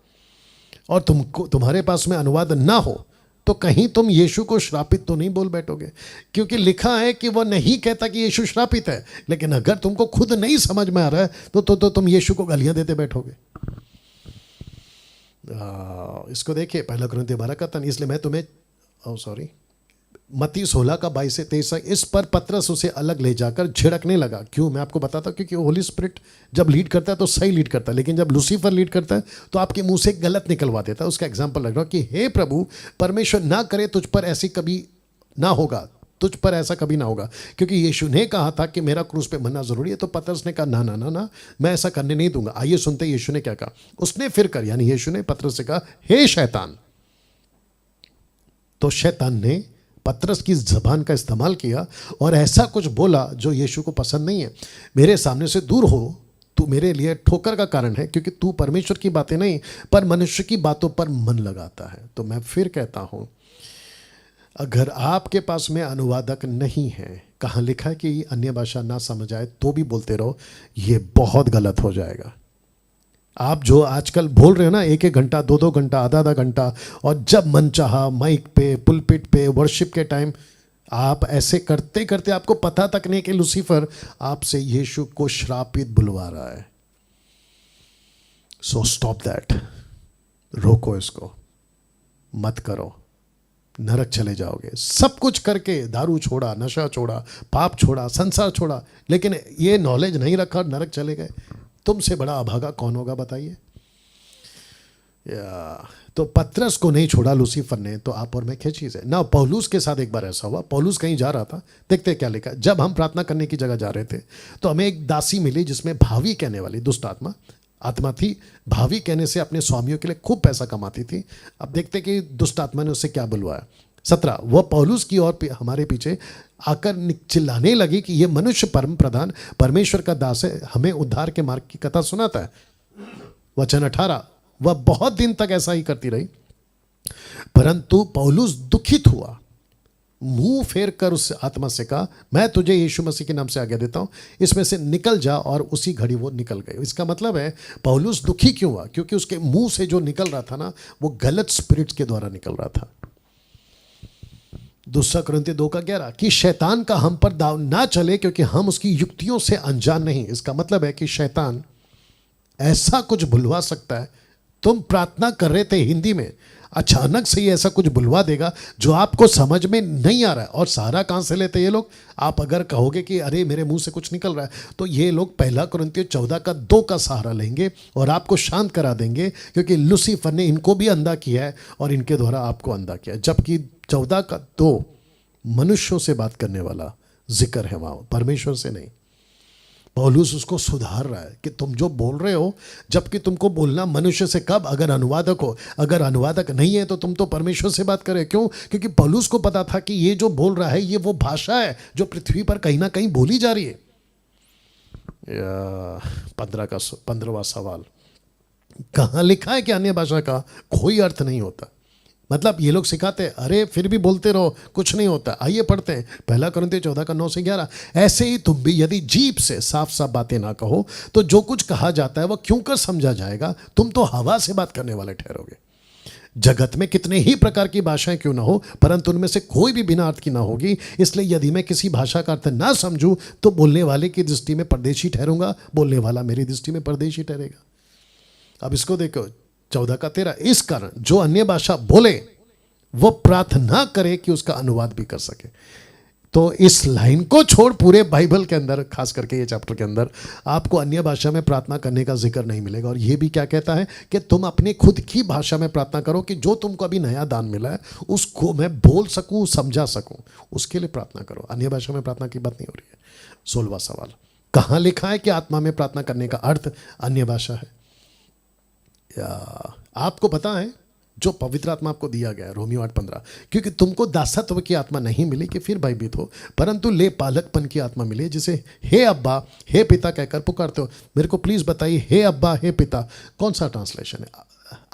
और तुम्हारे पास में अनुवाद ना हो तो कहीं तुम यीशु को श्रापित तो नहीं बोल बैठोगे, क्योंकि लिखा है कि वो नहीं कहता कि यीशु श्रापित है। लेकिन अगर तुमको खुद नहीं समझ में आ रहा है तो तुम यीशु को गालियां देते बैठोगे। इसको देखिए 1 कुरिन्थियों 12:3, इसलिए मैं तुम्हें मत्ती 16:22-23, इस पर पतरस उसे अलग ले जाकर झिड़कने लगा। क्यों? मैं आपको बताता हूं, क्योंकि होली स्पिरिट जब लीड करता है तो सही लीड करता है, लेकिन जब लूसीफर लीड करता है तो आपके मुंह से गलत निकलवा देता है। उसका एग्जाम्पल लग रहा है कि हे प्रभु, परमेश्वर ना करे तुझ पर ऐसी कभी ना होगा, तुझ पर ऐसा कभी ना होगा, क्योंकि यीशु ने कहा था कि मेरा क्रूस पे मरना जरूरी है। तो पतरस ने कहा ना ना ना ना, मैं ऐसा करने नहीं दूंगा। आइए सुनते यीशु ने क्या कहा। उसने फिर कर, यानी यीशु ने पतरस से कहा, हे शैतान। तो शैतान ने पतरस की जबान का इस्तेमाल किया और ऐसा कुछ बोला जो यीशु को पसंद नहीं है। मेरे सामने से दूर हो, तू मेरे लिए ठोकर का कारण है, क्योंकि तू परमेश्वर की बातें नहीं पर मनुष्य की बातों पर मन लगाता है। तो मैं फिर कहता हूं, अगर आपके पास में अनुवादक नहीं है, कहाँ लिखा है कि अन्य भाषा ना समझ आए तो भी बोलते रहो, ये बहुत गलत हो जाएगा। आप जो आजकल बोल रहे हो ना, 1-1 घंटा, 2-2 घंटा, आधा-आधा घंटा, और जब मन चाहा माइक पे, पुलपिट पे, वर्शिप के टाइम आप ऐसे करते करते आपको पता तक नहीं कि लूसीफर आपसे यीशु को श्रापित बुलवा रहा है। सो स्टॉप दैट, रोको इसको, मत करो, नरक चले जाओगे। सब कुछ करके, दारू छोड़ा, नशा छोड़ा, पाप छोड़ा, संसार छोड़ा, लेकिन ये नॉलेज नहीं रखा और नरक चले गए। तुमसे बड़ा अभागा कौन होगा बताइए? तो पतरस को नहीं छोड़ा लूसीफर ने, तो आप और मैं क्या चीज़ है ना। पौलुस के साथ एक बार ऐसा हुआ, पौलुस कहीं जा रहा था, देखते क्या लिखा। जब हम प्रार्थना करने की जगह जा रहे थे तो हमें एक दासी मिली जिसमें भावी कहने वाली दुष्ट आत्मा थी। भावी कहने से अपने स्वामियों के लिए खूब पैसा कमाती थी। अब देखते कि दुष्ट आत्मा ने उससे क्या बुलवाया। 17, वह पौलुस की ओर हमारे पीछे आकर चिल्लाने लगी कि यह मनुष्य परम प्रधान परमेश्वर का दास है, हमें उद्धार के मार्ग की कथा सुनाता है। वचन 18, वह बहुत दिन तक ऐसा ही करती रही, परंतु पौलुस दुखित हुआ, मुंह फेर कर उस आत्मा से कहा, मैं तुझे यीशु मसीह के नाम से आज्ञा देता हूं, इसमें से निकल जा। और उसी घड़ी वो निकल गए। इसका मतलब है पौलुस दुखी क्यों हुआ? क्योंकि उसके मुंह से जो निकल रहा था ना, वो गलत स्पिरिट्स के द्वारा निकल रहा था। 2 कुरिन्थियों 2:11 कि शैतान का हम पर दाव ना चले, क्योंकि हम उसकी युक्तियों से अनजान नहीं। इसका मतलब है कि शैतान ऐसा कुछ बुलवा सकता है। तुम प्रार्थना कर रहे थे हिंदी में, अचानक से ही ऐसा कुछ बुलवा देगा जो आपको समझ में नहीं आ रहा है। और सहारा कहाँ से लेते ये लोग? आप अगर कहोगे कि अरे मेरे मुंह से कुछ निकल रहा है, तो ये लोग 1 कुरिन्थियों 14:2 का सहारा लेंगे और आपको शांत करा देंगे, क्योंकि लूसीफर ने इनको भी अंधा किया है और इनके द्वारा आपको अंधा किया है। जबकि 14:2 मनुष्यों से बात करने वाला जिक्र है, वहाँ परमेश्वर से नहीं। पौलुस उसको सुधार रहा है कि तुम जो बोल रहे हो, जबकि तुमको बोलना मनुष्य से कब, अगर अनुवादक हो। अगर अनुवादक नहीं है तो तुम तो परमेश्वर से बात करे। क्यों? क्योंकि पौलुस को पता था कि ये जो बोल रहा है ये वो भाषा है जो पृथ्वी पर कहीं ना कहीं बोली जा रही है। 15वां सवाल, कहाँ लिखा है कि अन्य भाषा का कोई अर्थ नहीं होता? मतलब ये लोग सिखाते हैं, अरे फिर भी बोलते रहो, कुछ नहीं होता। आइए पढ़ते हैं 1 कुरिन्थियों 14:9-11। ऐसे ही तुम भी यदि जीभ से साफ साफ बातें ना कहो तो जो कुछ कहा जाता है वह क्यों कर समझा जाएगा? तुम तो हवा से बात करने वाले ठहरोगे। जगत में कितने ही प्रकार की भाषाएं क्यों ना हो, परंतु उनमें से कोई भी बिना अर्थ की ना होगी। इसलिए यदि मैं किसी भाषा का अर्थ ना समझूं तो बोलने वाले की दृष्टि में परदेशी ठहरूंगा, बोलने वाला मेरी दृष्टि में परदेशी ठहरेगा। अब इसको देखो 14:13, इस कारण जो अन्य भाषा बोले वो प्रार्थना करे कि उसका अनुवाद भी कर सके। तो इस लाइन को छोड़ पूरे बाइबल के अंदर, खास करके ये चैप्टर के अंदर, आपको अन्य भाषा में प्रार्थना करने का जिक्र नहीं मिलेगा। और ये भी क्या कहता है कि तुम अपनी खुद की भाषा में प्रार्थना करो कि जो तुमको अभी नया दान मिला है उसको मैं बोल सकूं, समझा सकूं, उसके लिए प्रार्थना करो। अन्य भाषा में प्रार्थना की बात नहीं हो रही है। 16वां सवाल, कहाँ लिखा है कि आत्मा में प्रार्थना करने का अर्थ अन्य भाषा है? आपको पता है जो पवित्र आत्मा आपको दिया गया है, रोमियो 8:15, क्योंकि तुमको दासत्व की आत्मा नहीं मिली कि फिर भयभीत हो, परंतु ले पालकपन की आत्मा मिली, जिसे हे अब्बा हे पिता कहकर पुकारते हो। मेरे को प्लीज बताइए, हे अब्बा हे पिता कौन सा ट्रांसलेशन है?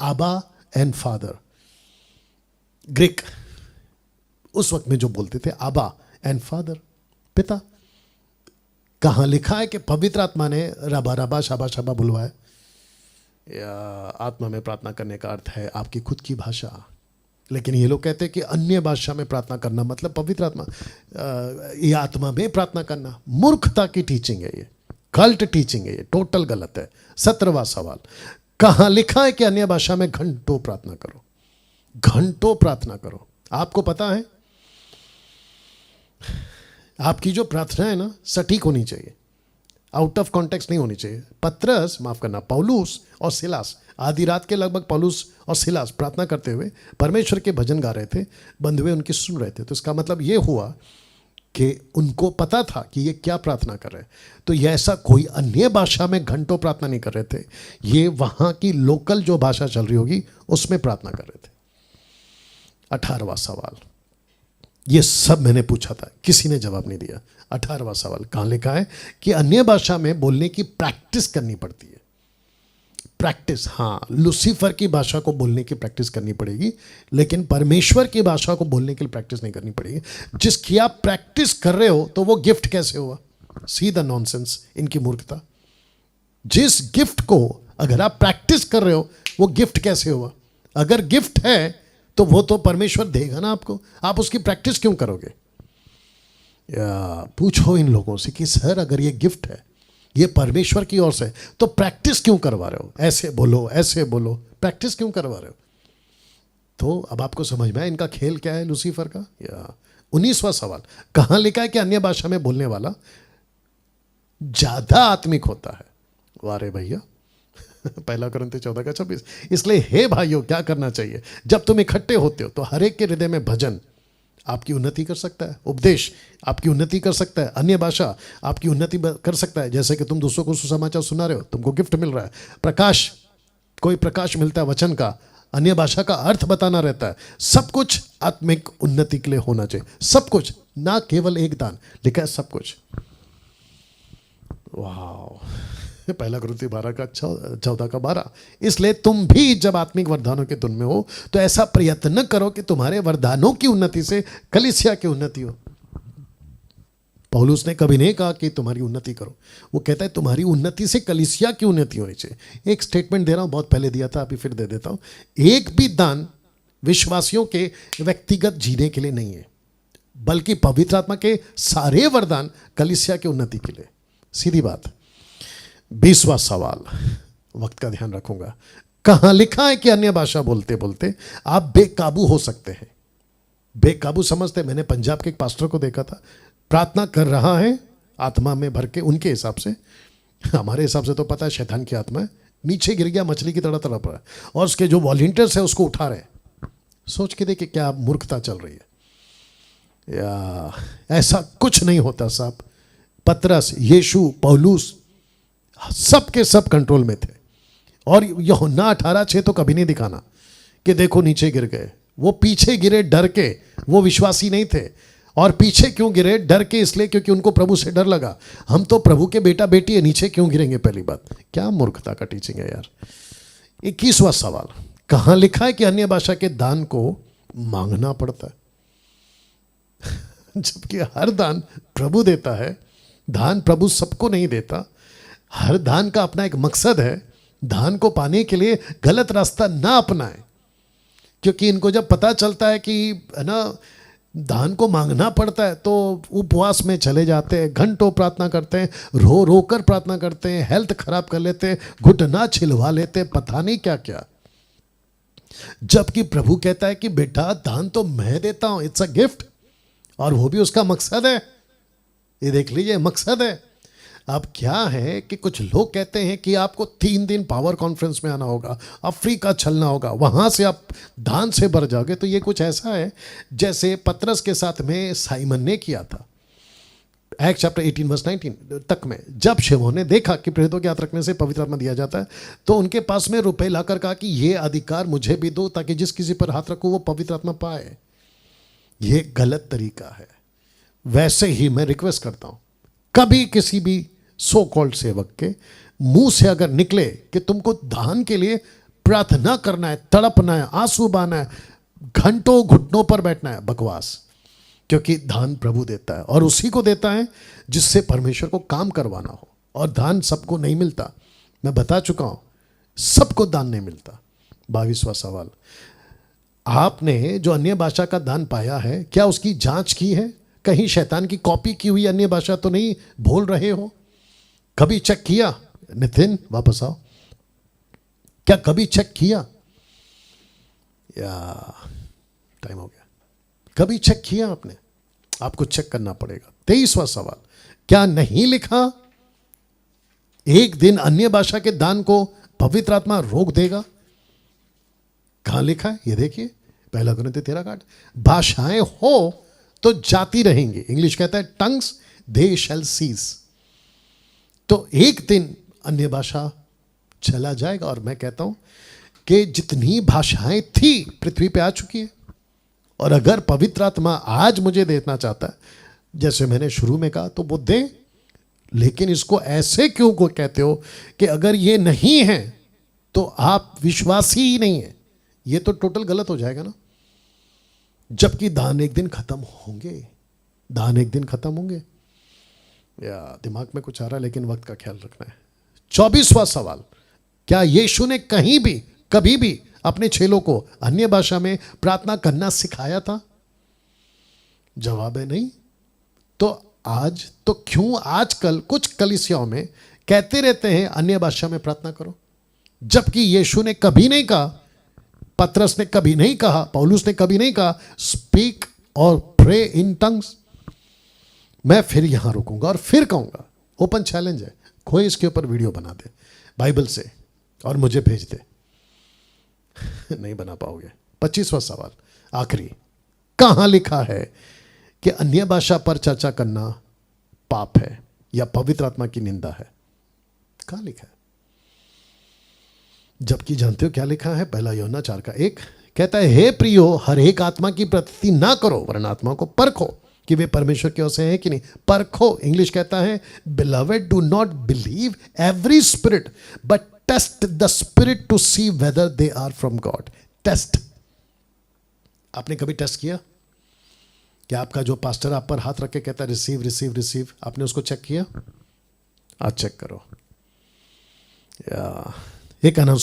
आबा एंड फादर। ग्रीक उस वक्त में जो बोलते थे आबा एंड फादर, पिता। कहाँ लिखा है कि पवित्र आत्मा ने रबा रबा शाबा शाबा बुलवाया? आत्मा में प्रार्थना करने का अर्थ है आपकी खुद की भाषा। लेकिन ये लोग कहते हैं कि अन्य भाषा में प्रार्थना करना मतलब पवित्र आत्मा, ये आत्मा में प्रार्थना करना। मूर्खता की टीचिंग है ये, कल्ट टीचिंग है ये, टोटल गलत है। 17वां सवाल, कहाँ लिखा है कि अन्य भाषा में घंटों प्रार्थना करो? घंटों प्रार्थना करो। आपको पता है आपकी जो प्रार्थना है ना, सटीक होनी चाहिए, आउट ऑफ कॉन्टेक्स्ट नहीं होनी चाहिए। पतरस, माफ करना, पौलुस और सिलास, आधी रात के लगभग पौलुस और सिलास प्रार्थना करते हुए परमेश्वर के भजन गा रहे थे, बंधुए उनकी सुन रहे थे। तो इसका मतलब ये हुआ कि उनको पता था कि ये क्या प्रार्थना कर रहे हैं। तो ये ऐसा कोई अन्य भाषा में घंटों प्रार्थना नहीं कर रहे थे, ये वहाँ की लोकल जो भाषा चल रही होगी उसमें प्रार्थना कर रहे थे। 18वां सवाल, ये सब मैंने पूछा था, किसी ने जवाब नहीं दिया। 18वां सवाल, कहाँ लिखा है कि अन्य भाषा में बोलने की प्रैक्टिस करनी पड़ती है? प्रैक्टिस, हाँ, लूसीफर की भाषा को बोलने की प्रैक्टिस करनी पड़ेगी, लेकिन परमेश्वर की भाषा को बोलने के लिए प्रैक्टिस नहीं करनी पड़ेगी। जिसकी आप प्रैक्टिस कर रहे हो तो वो गिफ्ट कैसे हुआ? सी द नॉनसेंस, इनकी मूर्खता। जिस गिफ्ट को अगर आप प्रैक्टिस कर रहे हो वो गिफ्ट कैसे हुआ? अगर गिफ्ट है तो वो तो परमेश्वर देगा ना आपको, आप उसकी प्रैक्टिस क्यों करोगे? या पूछो इन लोगों से कि सर अगर ये गिफ्ट है, ये परमेश्वर की ओर से, तो प्रैक्टिस क्यों करवा रहे हो? ऐसे बोलो, प्रैक्टिस क्यों करवा रहे हो? तो अब आपको समझ में आया इनका खेल क्या है लूसीफर का। या 19वां सवाल, कहां लिखा है कि अन्य भाषा में बोलने वाला ज्यादा आत्मिक होता है? वारे भैया, पहला कुरिन्थी 14:26। इसलिए हे भाइयों, क्या करना चाहिए? जब तुम इकट्ठे होते हो तो हर एक के हृदय में भजन आपकी उन्नति कर सकता है, उपदेश आपकी उन्नति कर सकता है, अन्य भाषा आपकी उन्नति कर सकता है। जैसे कि तुम दूसरों को सुसमाचार सुना रहे हो, तुमको गिफ्ट मिल रहा है, प्रकाश, कोई प्रकाश मिलता है वचन का, अन्य भाषा का अर्थ बताना रहता है। सब कुछ आत्मिक उन्नति के लिए होना चाहिए, सब कुछ, ना केवल एक दान, लिखा है सब कुछ। वाह, पहला कुरिन्थी 14:12। इसलिए तुम भी जब आत्मिक वरदानों के धुन में हो तो ऐसा प्रयत्न करो कि तुम्हारे वरदानों की उन्नति से कलीसिया की उन्नति हो। पौलुस ने कभी नहीं कहा कि तुम्हारी उन्नति करो, वो कहता है तुम्हारी उन्नति से कलीसिया की उन्नति होनी चाहिए। एक स्टेटमेंट दे रहा हूं, बहुत पहले दिया था, अभी फिर दे देता हूं। एक भी दान विश्वासियों के व्यक्तिगत जीने के लिए नहीं है, बल्कि पवित्र आत्मा के सारे वरदान कलीसिया की उन्नति के लिए। सीधी बात। 20वां सवाल, वक्त का ध्यान रखूंगा। कहां लिखा है कि अन्य भाषा बोलते बोलते आप बेकाबू हो सकते हैं? बेकाबू समझते, मैंने पंजाब के एक पास्टर को देखा था, प्रार्थना कर रहा है आत्मा में भर के, उनके हिसाब से, हमारे हिसाब से तो पता है शैतान की आत्मा है, नीचे गिर गया, मछली की तरह तड़प रहा है, और उसके जो वॉलंटियर्स है उसको उठा रहे। सोच के देखिए क्या मूर्खता चल रही है। या ऐसा कुछ नहीं होता साहब। पतरस, यीशु, पौलुस सब के सब कंट्रोल में थे, और यूहन्ना 18:6 तो कभी नहीं दिखाना कि देखो नीचे गिर गए। वो पीछे गिरे डर के, वो विश्वासी नहीं थे। और पीछे क्यों गिरे? डर के, इसलिए क्योंकि उनको प्रभु से डर लगा। हम तो प्रभु के बेटा बेटी है, नीचे क्यों गिरेंगे? पहली बात, क्या मूर्खता का टीचिंग है यार। 21वां सवाल, कहां लिखा है कि अन्य भाषा के दान को मांगना पड़ता है? जबकि हर दान प्रभु देता है। दान प्रभु सबको नहीं देता, हर दान का अपना एक मकसद है। दान को पाने के लिए गलत रास्ता ना अपनाएं, क्योंकि इनको जब पता चलता है कि है ना दान को मांगना पड़ता है, तो उपवास में चले जाते हैं, घंटों प्रार्थना करते हैं, रो रो कर प्रार्थना करते हैं, हेल्थ खराब कर लेते हैं, घुटना छिलवा लेते हैं, पता नहीं क्या क्या। जबकि प्रभु कहता है कि बेटा दान तो मैं देता हूं, इट्स अ गिफ्ट, और वो भी उसका मकसद है। ये देख लीजिए, मकसद है। अब क्या है कि कुछ लोग कहते हैं कि आपको 3 दिन पावर कॉन्फ्रेंस में आना होगा, अफ्रीका चलना होगा, वहां से आप दान से भर जाओगे। तो ये कुछ ऐसा है जैसे पतरस के साथ में साइमन ने किया था, एक्ट चैप्टर 18:19 तक में। जब शिमोन ने देखा कि प्रेरितों के हाथ रखने से पवित्र आत्मा दिया जाता है, तो उनके पास में रुपए लाकर कहा कि ये अधिकार मुझे भी दो, ताकि जिस किसी पर हाथ रखो वो पवित्र आत्मा पाए। ये गलत तरीका है। वैसे ही मैं रिक्वेस्ट करता हूं, कभी किसी भी सो कॉल्ड सेवक के मुंह से अगर निकले कि तुमको दान के लिए प्रार्थना करना है, तड़पना है, आंसू बहाना है, घंटों घुटनों पर बैठना है, बकवास। क्योंकि दान प्रभु देता है, और उसी को देता है जिससे परमेश्वर को काम करवाना हो। और दान सबको नहीं मिलता, मैं बता चुका हूं, सबको दान नहीं मिलता। 22वां सवाल, आपने जो अन्य भाषा का दान पाया है, क्या उसकी जांच की है? कहीं शैतान की कॉपी की हुई अन्य भाषा तो नहीं बोल रहे हो? कभी चेक किया? नितिन वापस आओ, क्या कभी चेक किया? या टाइम हो गया। कभी चेक किया आपने? आपको चेक करना पड़ेगा। 23वां सवाल, क्या नहीं लिखा एक दिन अन्य भाषा के दान को पवित्र आत्मा रोक देगा? कहां लिखा है ये देखिए, पहला कुरिन्थी 13:8। भाषाएं हो तो जाती रहेंगी। इंग्लिश कहता है टंग्स दे शैल सीज। तो एक दिन अन्य भाषा चला जाएगा। और मैं कहता हूं कि जितनी भाषाएं थी पृथ्वी पे आ चुकी है, और अगर पवित्र आत्मा आज मुझे देना चाहता है, जैसे मैंने शुरू में कहा, तो वो दे। लेकिन इसको ऐसे क्यों को कहते हो कि अगर ये नहीं है तो आप विश्वासी ही नहीं है? ये तो टोटल गलत हो जाएगा ना। जबकि दान एक दिन खत्म होंगे, दान एक दिन खत्म होंगे। या दिमाग में कुछ आ रहा है, लेकिन वक्त का ख्याल रखना है। 24वां सवाल, क्या यीशु ने कहीं भी कभी भी अपने चेलों को अन्य भाषा में प्रार्थना करना सिखाया था? जवाब है नहीं। तो आज तो क्यों आजकल कुछ कलीसियाओं में कहते रहते हैं अन्य भाषा में प्रार्थना करो, जबकि यीशु ने कभी नहीं कहा, पतरस ने कभी नहीं कहा, पौलुस ने कभी नहीं कहा स्पीक और प्रे इन टंग्स। मैं फिर यहां रुकूंगा और फिर कहूंगा, ओपन चैलेंज है, कोई इसके ऊपर वीडियो बना दे बाइबल से और मुझे भेज दे। नहीं बना पाओगे। 25वां सवाल, आखिरी, कहां लिखा है कि अन्य भाषा पर चर्चा करना पाप है या पवित्र आत्मा की निंदा है? कहां लिखा है? जबकि जानते हो क्या लिखा है? 1 यूहन्ना 4:1 कहता है, हे प्रियो, हर एक आत्मा की प्रतीति ना करो, वरन आत्मा को परखो कि वे परमेश्वर की ओर से है कि नहीं। परखो, इंग्लिश कहता है, beloved do not believe every spirit but test the spirit to see whether they are from God. Test, आपने कभी टेस्ट किया कि आपका जो पास्टर आप पर हाथ रख के कहता है रिसीव रिसीव रिसीव, आपने उसको चेक किया? आज चेक करो। या एक अनाउंसमेंट